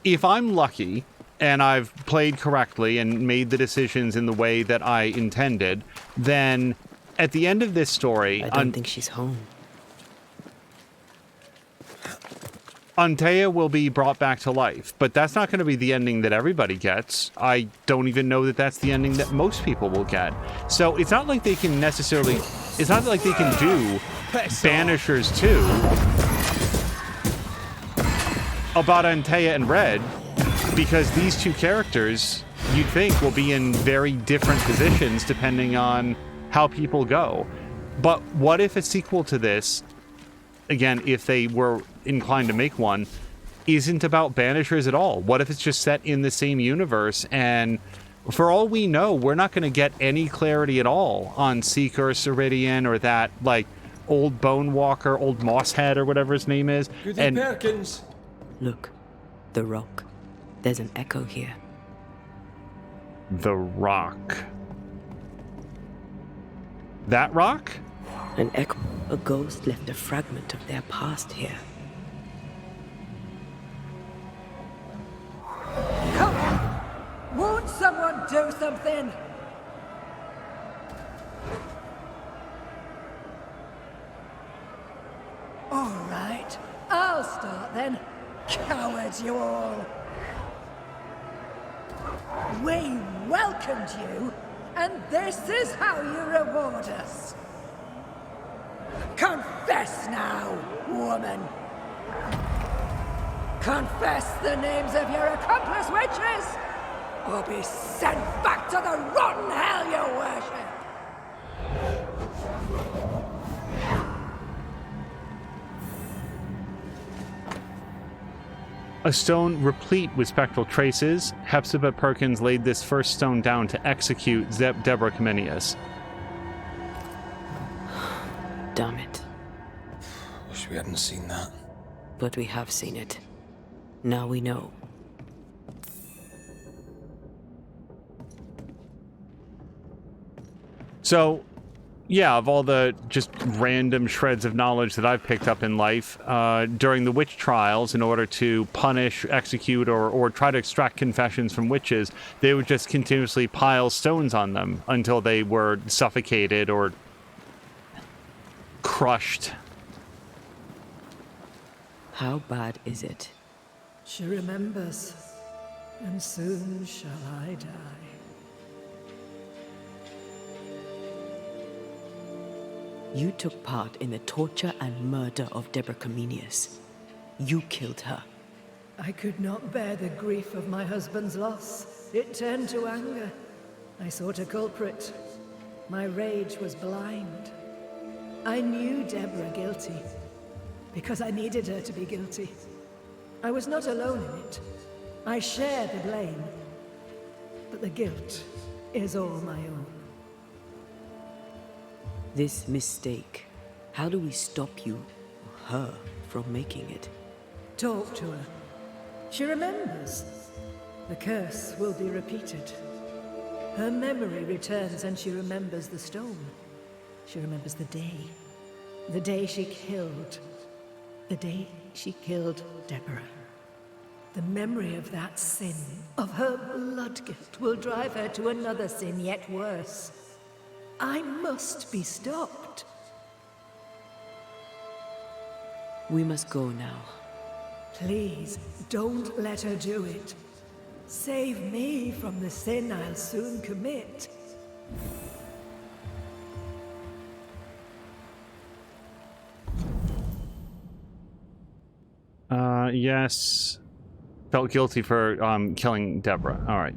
If I'm lucky and I've played correctly and made the decisions in the way that I intended, then at the end of this story, I don't think she's home. Antea will be brought back to life, but that's not going to be the ending that everybody gets. I don't even know that that's the ending that most people will get. So it's not like they can necessarily, it's not like they can do Banishers 2 about Antea and Red, because these two characters, you'd think, will be in very different positions depending on how people go. But what if a sequel to this, again, if they were inclined to make one, isn't about Banishers at all? What if it's just set in the same universe, and for all we know, we're not going to get any clarity at all on Seeker, Ceridian, or that, like, old Bone Walker, old Mosshead, or whatever his name is. Goody And Perkins! Look, the rock. There's an echo here. the rock. That rock? An echo. A ghost left a fragment of their past here. Come on! Won't someone do something? All right, I'll start then. Cowards you all! We welcomed you, and this is how you reward us. Confess now, woman. Confess the names of your accomplice witches, or be sent back to the rotten hell you worship. A stone replete with spectral traces, Hepzibah Perkins laid this first stone down to execute Deborah Comenius. Damn it. Wish we hadn't seen that. But we have seen it. Now we know. So, yeah, of all the just random shreds of knowledge that I've picked up in life, during the witch trials, in order to punish, execute, or try to extract confessions from witches, they would just continuously pile stones on them until they were suffocated or crushed. How bad is it? She remembers, and soon shall I die. You took part in the torture and murder of Deborah Comenius. You killed her. I could not bear the grief of my husband's loss. It turned to anger. I sought a culprit. My rage was blind. I knew Deborah guilty, because I needed her to be guilty. I was not alone in it. I share the blame, but the guilt is all my own. This mistake, how do we stop you, or her, from making it? Talk to her. She remembers. The curse will be repeated. Her memory returns and she remembers the stone. She remembers the day she killed. The day she killed Deborah. The memory of that sin, of her blood guilt, will drive her to another sin yet worse. I must be stopped. We must go now. Please, don't let her do it. Save me from the sin I'll soon commit. Yes. Felt guilty for killing Deborah. All right.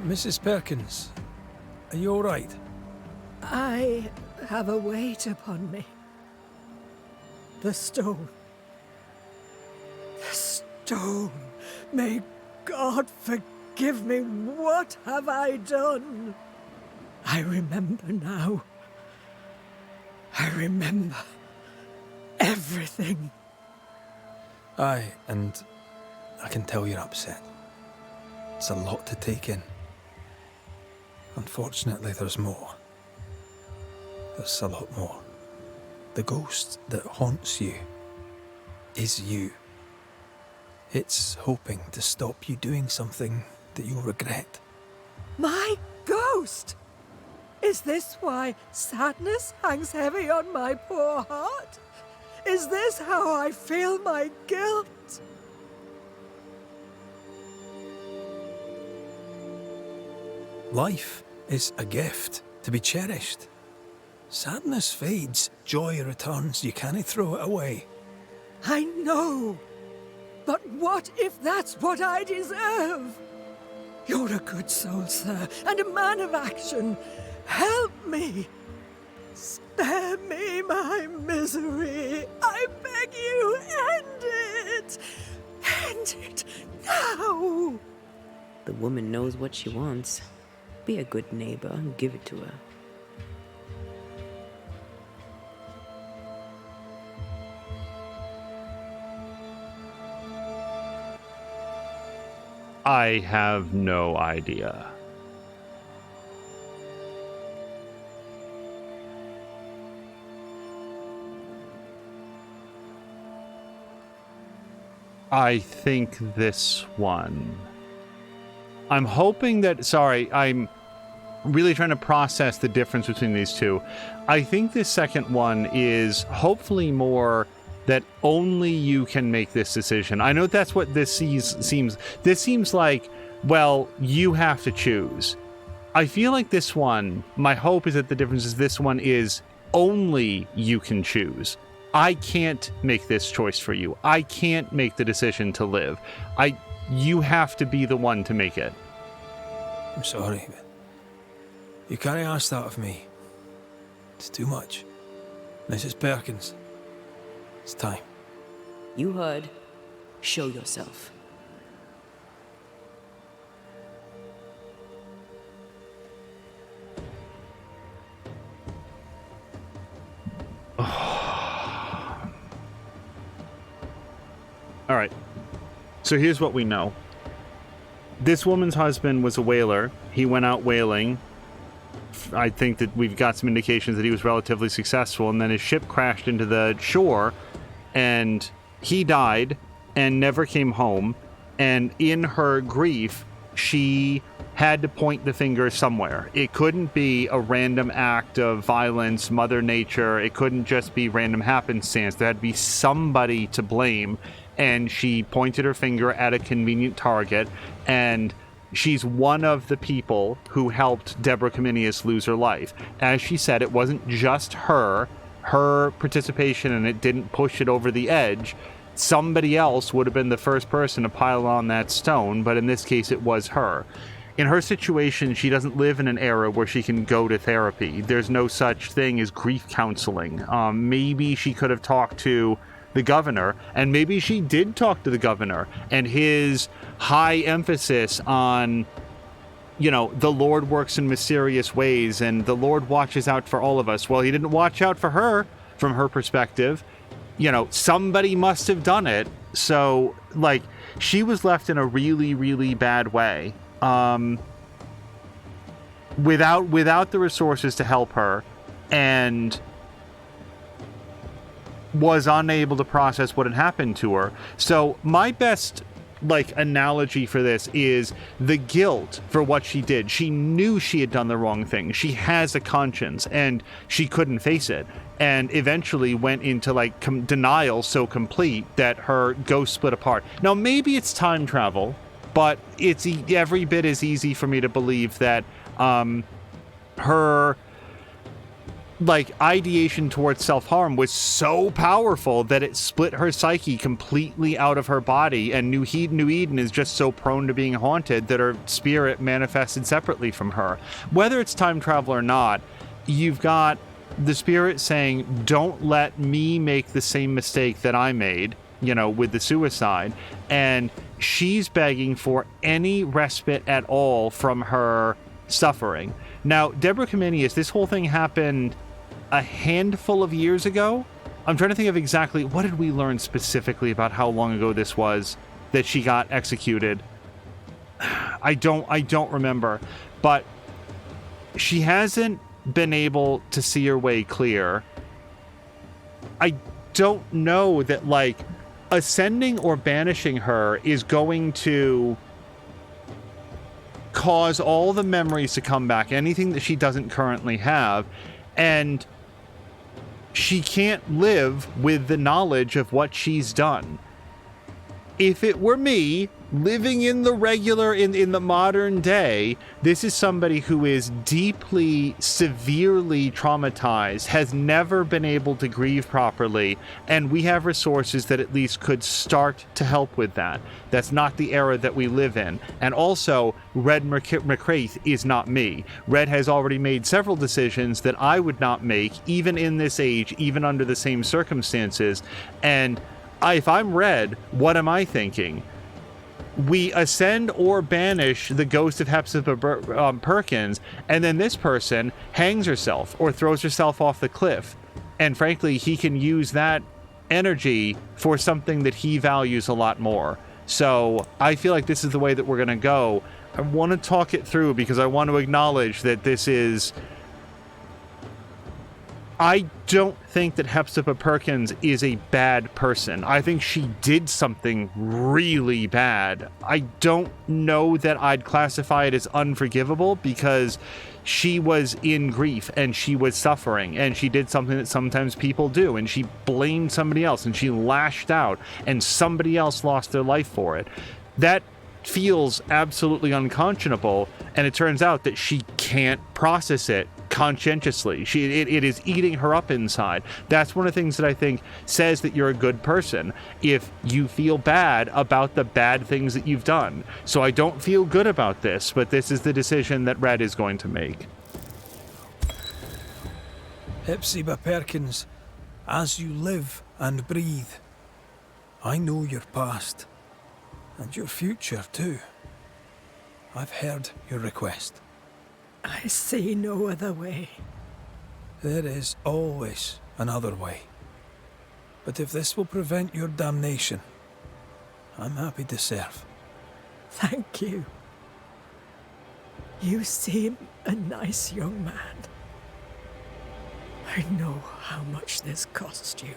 Mrs. Perkins, are you all right? I have a weight upon me. The stone. The stone. May God forgive me. What have I done? I remember now. I remember everything. Aye, and I can tell you're upset. It's a lot to take in. Unfortunately, there's more. There's a lot more. The ghost that haunts you is you. It's hoping to stop you doing something that you'll regret. My ghost! Is this why sadness hangs heavy on my poor heart? Is this how I feel my guilt? Life is a gift to be cherished. Sadness fades, joy returns. You can't throw it away. I know. But what if that's what I deserve? You're a good soul, sir, and a man of action. Help me. Spare me my misery. I beg you, end it. End it now! The woman knows what she wants. Be a good neighbor and give it to her. I have no idea. I think this one. I'm hoping that... Sorry, I'm really trying to process the difference between these two. I think this second one is hopefully more that only you can make this decision. I know that's what this seems... This seems like, well, you have to choose. I feel like this one, my hope is that the difference is this one is only you can choose. I can't make this choice for you. I can't make the decision to live. You have to be the one to make it. I'm sorry, but you can't ask that of me. It's too much. Mrs. Perkins, it's time. You heard. Show yourself. All right. So here's what we know. This woman's husband was a whaler. He went out whaling. I think that we've got some indications that he was relatively successful, and then his ship crashed into the shore, and he died and never came home. And in her grief, she had to point the finger somewhere. It couldn't be a random act of violence, Mother Nature. It couldn't just be random happenstance. There had to be somebody to blame. And she pointed her finger at a convenient target, and she's one of the people who helped Deborah Cominius lose her life. As she said, it wasn't just her participation in it didn't push it over the edge. Somebody else would have been the first person to pile on that stone, but in this case it was her. In her situation, she doesn't live in an era where she can go to therapy. There's no such thing as grief counseling. Maybe she could have talked to the governor, and maybe she did talk to the governor, and his high emphasis on, you know, the Lord works in mysterious ways and the Lord watches out for all of us. Well, he didn't watch out for her from her perspective. You know, somebody must have done it. So, like, she was left in a really, really bad way. Without the resources to help her, and was unable to process what had happened to her. So my best analogy for this is the guilt for what she did. She knew she had done the wrong thing. She has a conscience, and she couldn't face it, and eventually went into denial so complete that her ghost split apart. Now maybe it's time travel, but it's every bit as easy for me to believe that her ideation towards self-harm was so powerful that it split her psyche completely out of her body, and New Eden is just so prone to being haunted that her spirit manifested separately from her. Whether it's time travel or not, you've got the spirit saying, don't let me make the same mistake that I made, you know, with the suicide, and she's begging for any respite at all from her suffering. Now, Deborah Cominius, this whole thing happened a handful of years ago. I'm trying to think of exactly what did we learn specifically about how long ago this was that she got executed. I don't remember, but she hasn't been able to see her way clear. I don't know that ascending or banishing her is going to cause all the memories to come back, anything that she doesn't currently have, and she can't live with the knowledge of what she's done. If it were me, living in the regular, in the modern day, this is somebody who is deeply, severely traumatized, has never been able to grieve properly, and we have resources that at least could start to help with that. That's not the era that we live in. And also, Red McCraith is not me. Red has already made several decisions that I would not make, even in this age, even under the same circumstances, and if I'm Red, what am I thinking? we ascend or banish the ghost of Hepzibah Perkins, and then this person hangs herself or throws herself off the cliff. And frankly, he can use that energy for something that he values a lot more. So I feel like this is the way that we're going to go. I want to talk it through because I want to acknowledge that this is... I don't think that Hepzibah Perkins is a bad person. I think she did something really bad. I don't know that I'd classify it as unforgivable because she was in grief and she was suffering and she did something that sometimes people do, and she blamed somebody else and she lashed out and somebody else lost their life for it. That feels absolutely unconscionable, and it turns out that she can't process it conscientiously. It is eating her up inside. That's one of the things that I think says that you're a good person, if you feel bad about the bad things that you've done. So I don't feel good about this, but this is the decision that Red is going to make. Hepzibah Perkins, as you live and breathe, I know your past, and your future too. I've heard your request. I see no other way. There is always another way. But if this will prevent your damnation, I'm happy to serve. Thank you. You seem a nice young man. I know how much this cost you.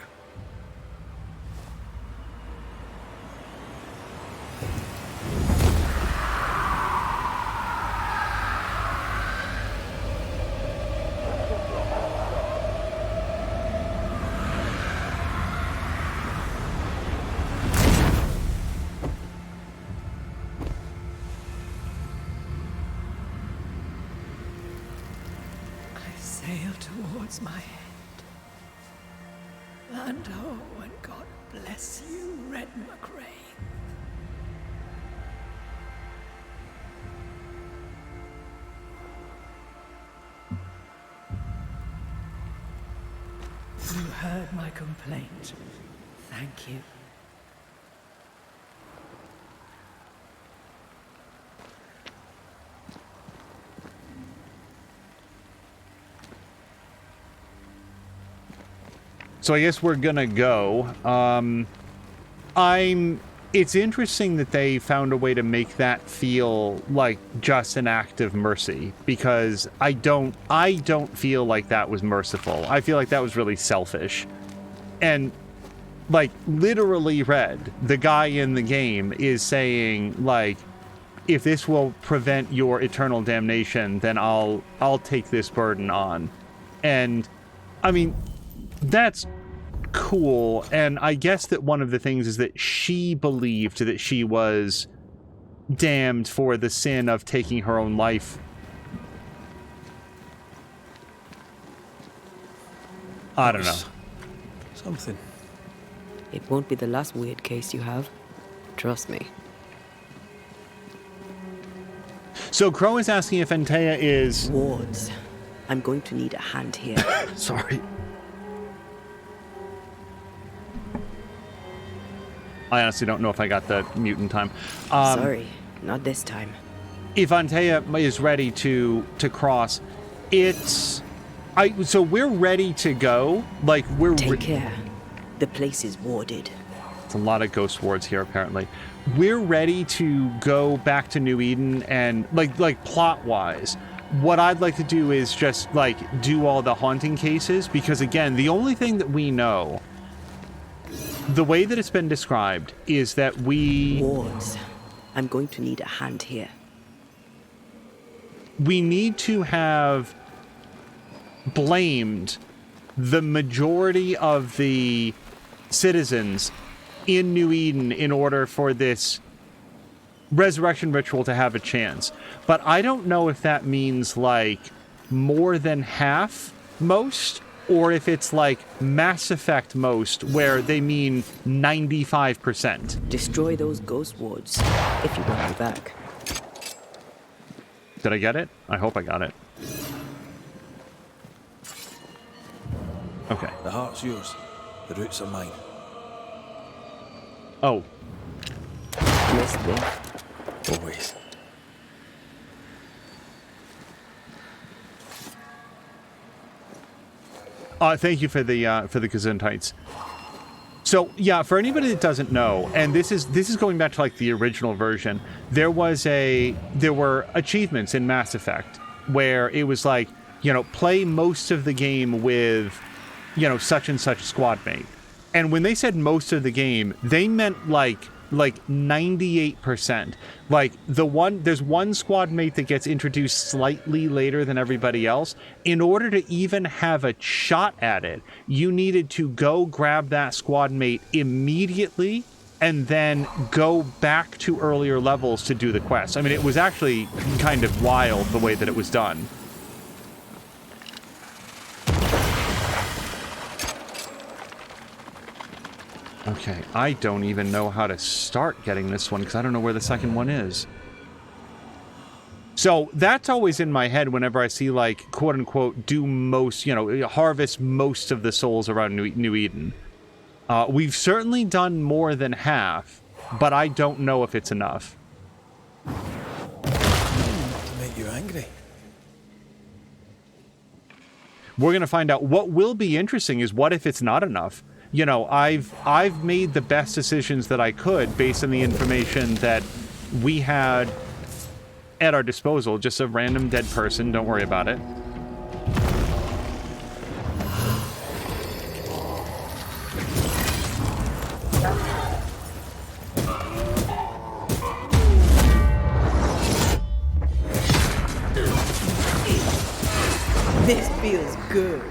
Sail towards my end. Land ho, and God bless you, Red McRae. You heard my complaint. Thank you. So I guess we're gonna go. It's interesting that they found a way to make that feel like just an act of mercy, because I don't feel like that was merciful. I feel like that was really selfish. And like literally Red, the guy in the game, is saying like, if this will prevent your eternal damnation, then I'll take this burden on. And I mean, that's cool, and I guess that one of the things is that she believed that she was damned for the sin of taking her own life. I don't know. Something. It won't be the last weird case you have. Trust me. So Crow is asking if Antea is... Wards. I'm going to need a hand here. Sorry. I honestly don't know if I got the mute in time. Sorry, not this time. If Antea is ready to cross, so we're ready to go. Like we're Take care. The place is warded. It's a lot of ghost wards here apparently. We're ready to go back to New Eden, and like plot wise, what I'd like to do is just like do all the haunting cases, because again, the only thing that we know, the way that it's been described, is that Wards. I'm going to need a hand here. We need to have blamed the majority of the citizens in New Eden in order for this resurrection ritual to have a chance. But I don't know if that means like more than half most, or if it's like Mass Effect most, where they mean 95%. Destroy those ghost wards if you want me back. Did I get it? I hope I got it. Okay. The heart's yours. The roots are mine. Oh. Missed me. Always. Thank you for the Gesundheits. So yeah, for anybody that doesn't know, and this is going back to like the original version, there were achievements in Mass Effect where it was like, you know, play most of the game with, you know, such and such squad mate. And when they said most of the game, they meant like 98%. Like there's one squad mate that gets introduced slightly later than everybody else. In order to even have a shot at it, you needed to go grab that squad mate immediately and then go back to earlier levels to do the quest. I mean, it was actually kind of wild the way that it was done. Okay, I don't even know how to start getting this one because I don't know where the second one is. So that's always in my head whenever I see, like, quote unquote, do most, you know, harvest most of the souls around New Eden. We've certainly done more than half, but I don't know if it's enough. To make you angry. We're gonna find out. What will be interesting is what if it's not enough? You know, I've made the best decisions that I could based on the information that we had at our disposal. Just a random dead person, don't worry about it. This feels good.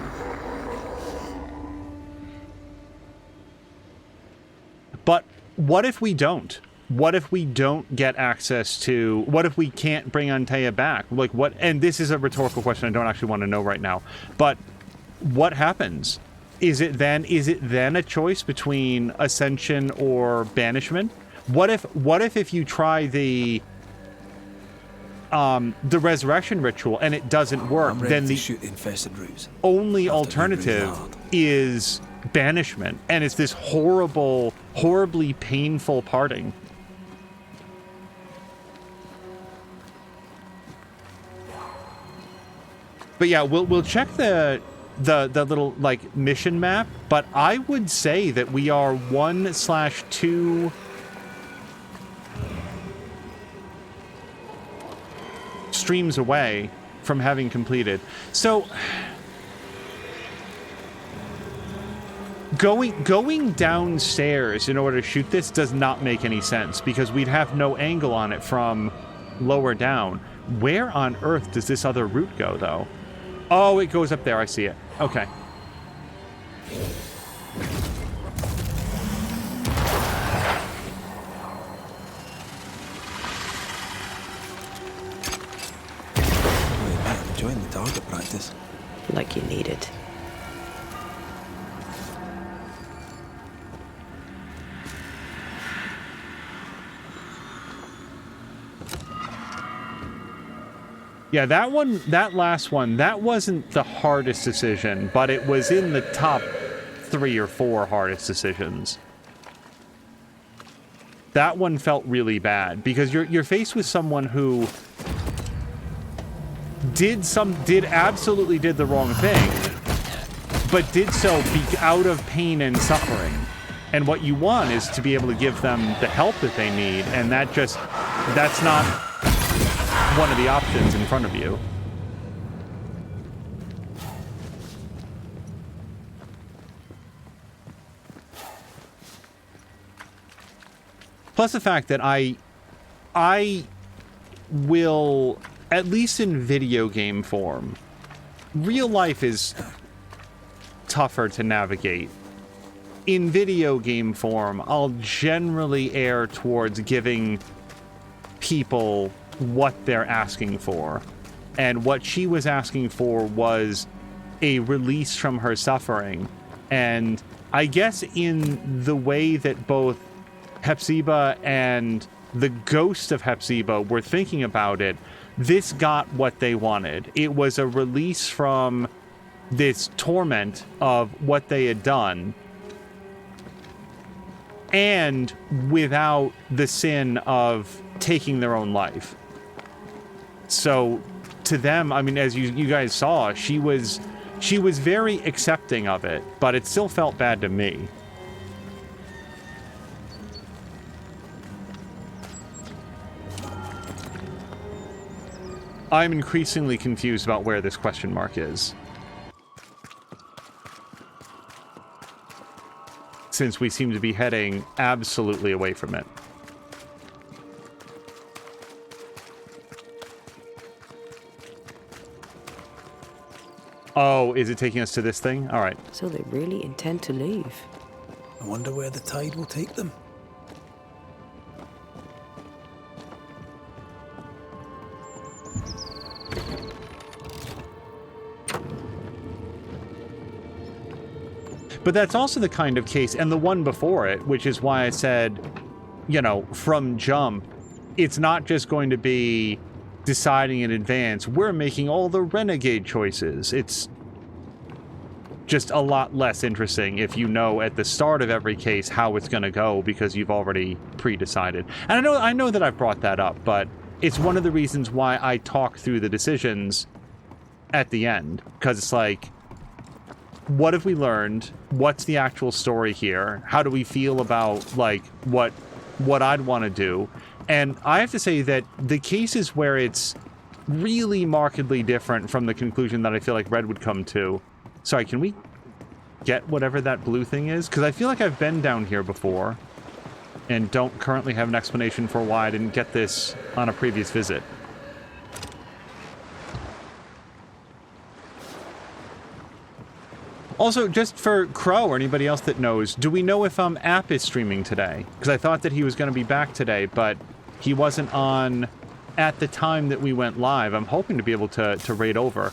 But what if we don't? What if we don't get access to... What if we can't bring Antea back? Like, what... And this is a rhetorical question I don't actually want to know right now. But what happens? Is it then a choice between Ascension or Banishment? What if you try the resurrection ritual and it doesn't work? Then the shoot the infested roots. only alternative is Banishment, and it's this horribly painful parting. But yeah, we'll check the little like mission map, but I would say that we are 1/2 streams away from having completed. So going downstairs in order to shoot this does not make any sense because we'd have no angle on it from lower down. Where on earth does this other route go, though? Oh, it goes up there. I see it. Okay. I'm enjoying the target practice. Like you need it. Yeah, that last one, that wasn't the hardest decision, but it was in the top 3 or 4 hardest decisions. That one felt really bad because you're faced with someone who absolutely did the wrong thing, but did so out of pain and suffering. And what you want is to be able to give them the help that they need, and that's not one of the options in front of you. Plus the fact that I will, at least in video game form, real life is tougher to navigate. In video game form, I'll generally err towards giving people what they're asking for. And what she was asking for was a release from her suffering. And I guess in the way that both Hepzibah and the ghost of Hepzibah were thinking about it, this got what they wanted. It was a release from this torment of what they had done. and without the sin of taking their own life. So to them, I mean, as you guys saw, she was very accepting of it, but it still felt bad to me. I'm increasingly confused about where this question mark is, since we seem to be heading absolutely away from it. Oh, is it taking us to this thing? All right. So they really intend to leave. I wonder where the tide will take them. But that's also the kind of case, and the one before it, which is why I said, you know, from jump, it's not just going to be deciding in advance, we're making all the renegade choices. It's just a lot less interesting if you know at the start of every case how it's going to go, because you've already pre-decided. And I know that I've brought that up, but it's one of the reasons why I talk through the decisions at the end, because it's like, what have we learned? What's the actual story here? How do we feel about, like, what I'd want to do? And I have to say that the cases where it's really markedly different from the conclusion that I feel like Red would come to... Sorry, can we get whatever that blue thing is? Because I feel like I've been down here before and don't currently have an explanation for why I didn't get this on a previous visit. Also, just for Crow or anybody else that knows, do we know if App is streaming today? Because I thought that he was going to be back today, but he wasn't on at the time that we went live. I'm hoping to be able to raid over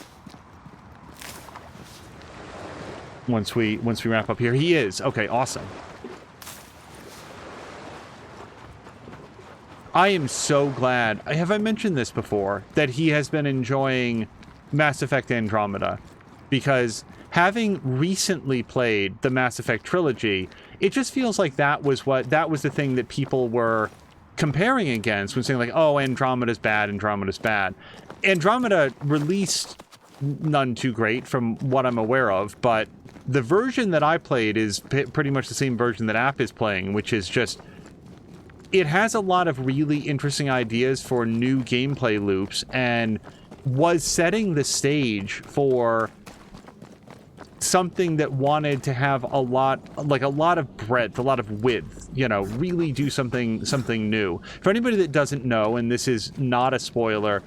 once we wrap up here. He is. Okay, awesome. I am so glad. Have I mentioned this before? That he has been enjoying Mass Effect Andromeda, because having recently played the Mass Effect trilogy, it just feels like that was the thing that people were comparing against when saying, like, oh, Andromeda's bad, Andromeda's bad. Andromeda released none too great from what I'm aware of, but the version that I played is pretty much the same version that App is playing, which is just... It has a lot of really interesting ideas for new gameplay loops, and was setting the stage for something that wanted to have a lot of breadth, a lot of width, you know, really do something new. For anybody that doesn't know, and this is not a spoiler,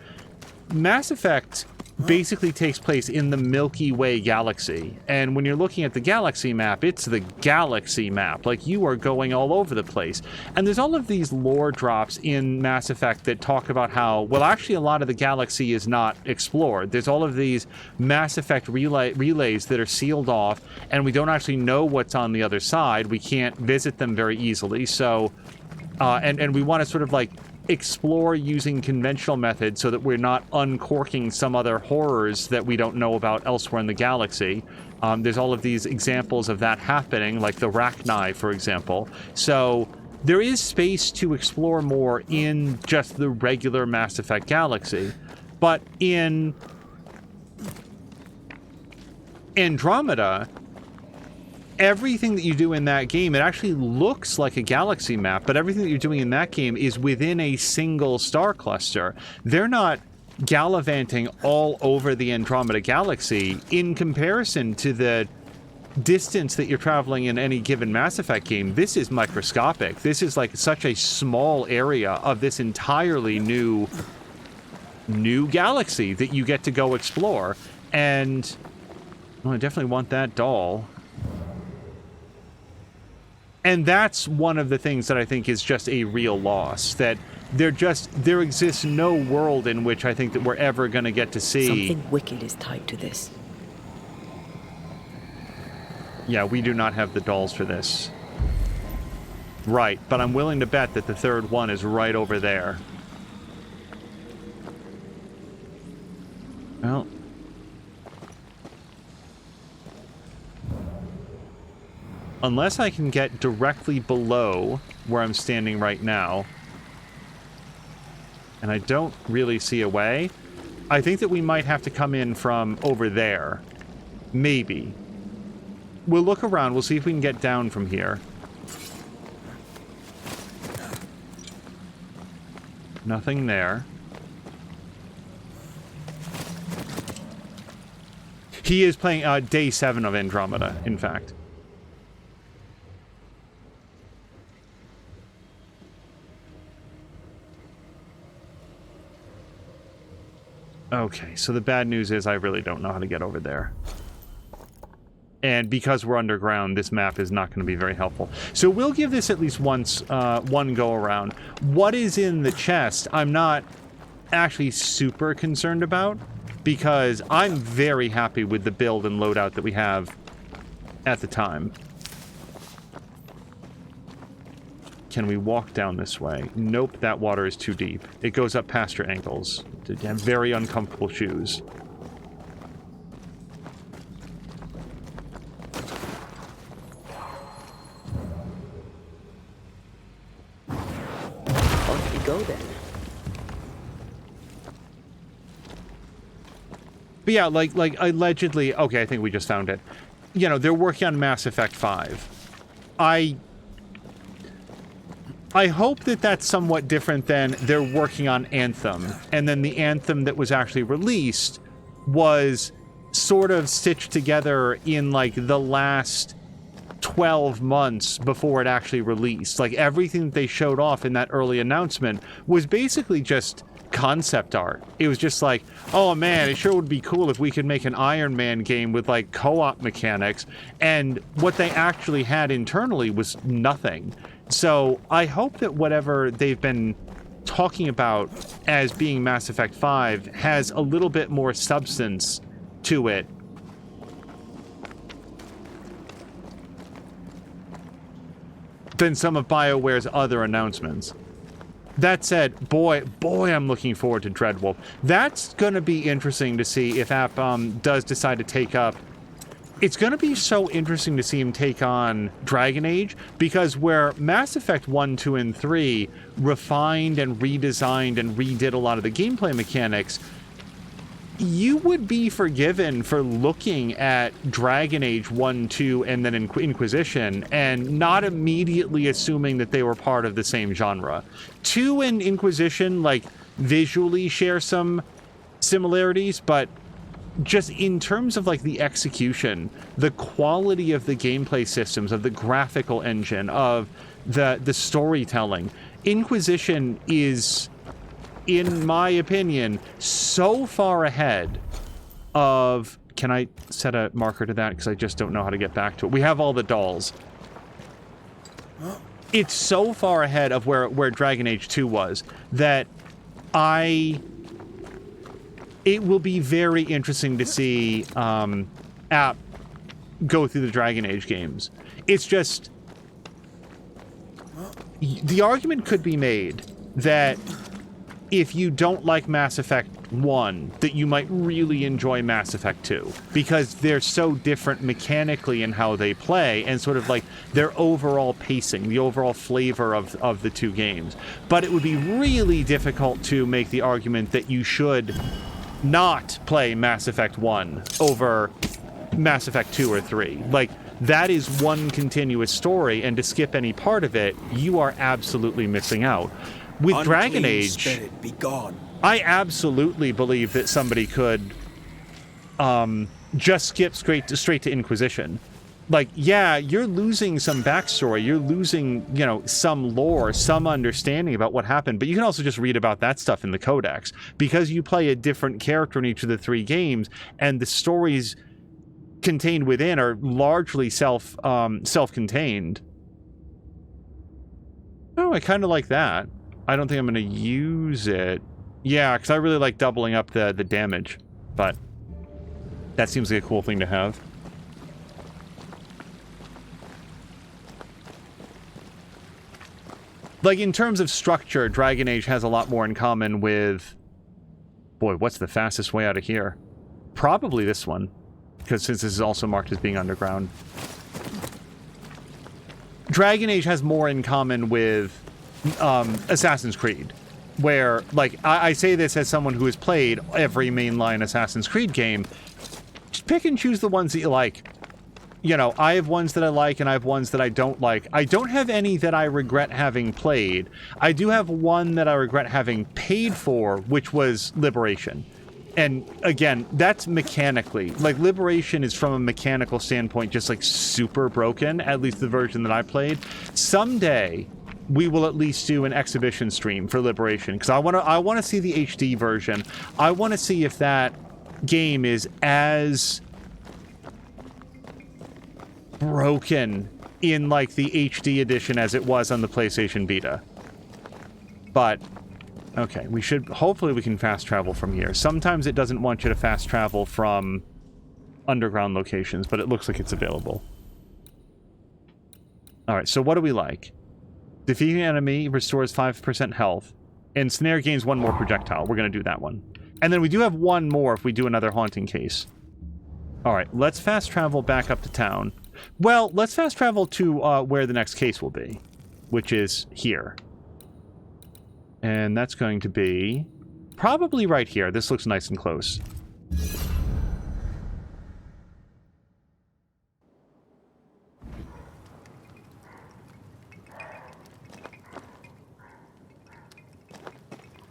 Mass Effect basically takes place in the Milky Way galaxy. And when you're looking at the galaxy map, it's the galaxy map. Like, you are going all over the place. And there's all of these lore drops in Mass Effect that talk about how, well, actually a lot of the galaxy is not explored. There's all of these Mass Effect relays that are sealed off, and we don't actually know what's on the other side. We can't visit them very easily. So, and we want to sort of, like, explore using conventional methods so that we're not uncorking some other horrors that we don't know about elsewhere in the galaxy. There's all of these examples of that happening, like the Rachni, for example. So there is space to explore more in just the regular Mass Effect galaxy. But in Andromeda, everything that you do in that game, it actually looks like a galaxy map, but everything that you're doing in that game is within a single star cluster. They're not gallivanting all over the Andromeda galaxy in comparison to the distance that you're traveling in any given Mass Effect game. This is microscopic. This is like such a small area of this entirely new galaxy that you get to go explore. And well, I definitely want that doll. And that's one of the things that I think is just a real loss, that there exists no world in which I think that we're ever going to get to see. Something wicked is tied to this. Yeah, we do not have the dolls for this. Right, but I'm willing to bet that the third one is right over there. Well... unless I can get directly below where I'm standing right now, and I don't really see a way, I think that we might have to come in from over there. Maybe. We'll look around. We'll see if we can get down from here. Nothing there. He is playing day 7 of Andromeda, in fact. Okay, so the bad news is I really don't know how to get over there. And because we're underground, this map is not going to be very helpful. So we'll give this at least once, one go around. What is in the chest, I'm not actually super concerned about, because I'm very happy with the build and loadout that we have at the time. Can we walk down this way? Nope, that water is too deep. It goes up past your ankles. You have very uncomfortable shoes. Off we go then. But yeah, like allegedly, okay, I think we just found it. You know, they're working on Mass Effect 5. I hope that that's somewhat different than they're working on Anthem, and then the Anthem that was actually released was sort of stitched together in, like, the last 12 months before it actually released. Like, everything that they showed off in that early announcement was basically just concept art. It was just like, oh man, it sure would be cool if we could make an Iron Man game with, like, co-op mechanics, and what they actually had internally was nothing. So I hope that whatever they've been talking about as being Mass Effect 5 has a little bit more substance to it. Than some of BioWare's other announcements. That said, boy, I'm looking forward to Dreadwolf. That's going to be interesting to see if App does decide to take up. It's going to be so interesting to see him take on Dragon Age, because where Mass Effect 1, 2, and 3 refined and redesigned and redid a lot of the gameplay mechanics, you would be forgiven for looking at Dragon Age 1, 2, and then Inquisition and not immediately assuming that they were part of the same genre. 2 and Inquisition, like, visually share some similarities, but just in terms of, like, the execution, the quality of the gameplay systems, of the graphical engine, of the storytelling, Inquisition is, in my opinion, so far ahead of... Can I set a marker to that? Because I just don't know how to get back to it. We have all the dolls. It's so far ahead of where Dragon Age 2 was that it will be very interesting to see App go through the Dragon Age games. It's just... The argument could be made that if you don't like Mass Effect 1, that you might really enjoy Mass Effect 2, because they're so different mechanically in how they play, and sort of like their overall pacing, the overall flavor of the two games. But it would be really difficult to make the argument that you should not play Mass Effect 1 over Mass Effect 2 or 3. Like, that is one continuous story, and to skip any part of it, you are absolutely missing out. With Unclean Dragon Age, spirit, be gone. I absolutely believe that somebody could just skip straight to Inquisition. Like, yeah, you're losing some backstory, you're losing, you know, some lore, some understanding about what happened, but you can also just read about that stuff in the Codex, because you play a different character in each of the 3 games, and the stories contained within are largely self-contained. Oh, I kind of like that. I don't think I'm going to use it. Yeah, because I really like doubling up the damage, but that seems like a cool thing to have. Like, in terms of structure, Dragon Age has a lot more in common with... Boy, what's the fastest way out of here? Probably this one, because since this is also marked as being underground. Dragon Age has more in common with Assassin's Creed, where, like, I say this as someone who has played every mainline Assassin's Creed game. Just pick and choose the ones that you like. You know, I have ones that I like and I have ones that I don't like. I don't have any that I regret having played. I do have one that I regret having paid for, which was Liberation. And again, that's mechanically. Like, Liberation is from a mechanical standpoint just like super broken, at least the version that I played. Someday we will at least do an exhibition stream for Liberation, because I want to see the HD version. I want to see if that game is as broken in like the HD edition as it was on the PlayStation Vita. But okay, hopefully we can fast travel from here. Sometimes it doesn't want you to fast travel from underground locations, but it looks like it's available. All right, so what do we like? Defeating an enemy restores 5% health, and Snare gains 1 more projectile. We're going to do that one. And then we do have 1 more if we do another haunting case. All right, let's fast travel back up to town. Well, let's fast travel to where the next case will be, which is here. And that's going to be probably right here. This looks nice and close.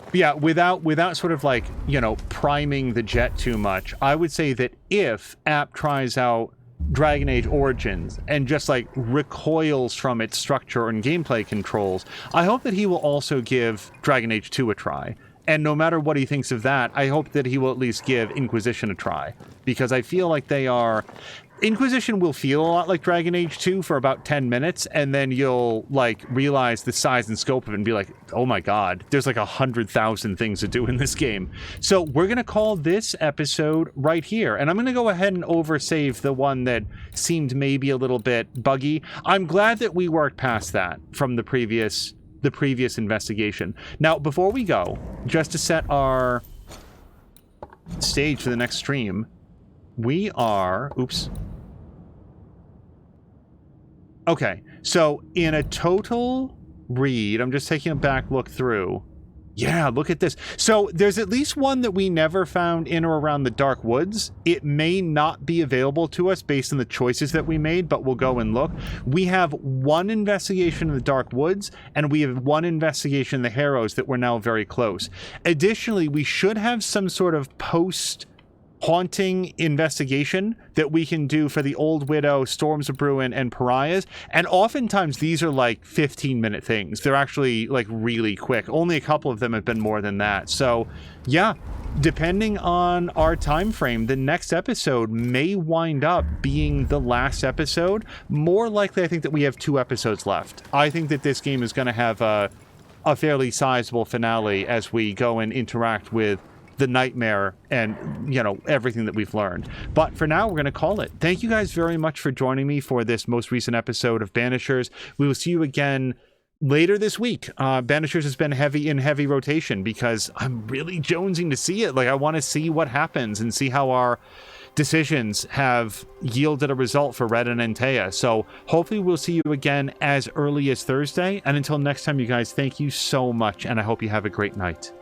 But yeah, without sort of like, you know, priming the jet too much, I would say that if App tries out Dragon Age Origins and just like recoils from its structure and gameplay controls, I hope that he will also give Dragon Age 2 a try. And no matter what he thinks of that, I hope that he will at least give Inquisition a try, because I feel like they are... Inquisition will feel a lot like Dragon Age 2 for about 10 minutes, and then you'll, like, realize the size and scope of it and be like, oh my god, there's like 100,000 things to do in this game. So we're going to call this episode right here, and I'm going to go ahead and oversave the one that seemed maybe a little bit buggy. I'm glad that we worked past that from the previous investigation. Now, before we go, just to set our stage for the next stream, we are... Oops. Okay, so in a total read, I'm just taking a back look through. Yeah, look at this. So there's at least one that we never found in or around the Dark Woods. It may not be available to us based on the choices that we made, but we'll go and look. We have 1 investigation in the Dark Woods, and we have 1 investigation in the Harrows that we're now very close. Additionally, we should have some sort of post-haunting investigation that we can do for the Old Widow, Storms of Bruin, and Pariahs. And oftentimes these are like 15-minute things. They're actually like really quick. Only a couple of them have been more than that. So yeah, depending on our time frame, the next episode may wind up being the last episode. More likely, I think that we have 2 episodes left. I think that this game is going to have a fairly sizable finale as we go and interact with the nightmare and, you know, everything that we've learned. But for now, we're going to call it. Thank you guys very much for joining me for this most recent episode of Banishers. We will see you again later this week. Banishers has been in heavy rotation because I'm really jonesing to see it. Like, I want to see what happens and see how our decisions have yielded a result for Red and Antea. So hopefully we'll see you again as early as Thursday. And until next time, you guys, thank you so much, and I hope you have a great night.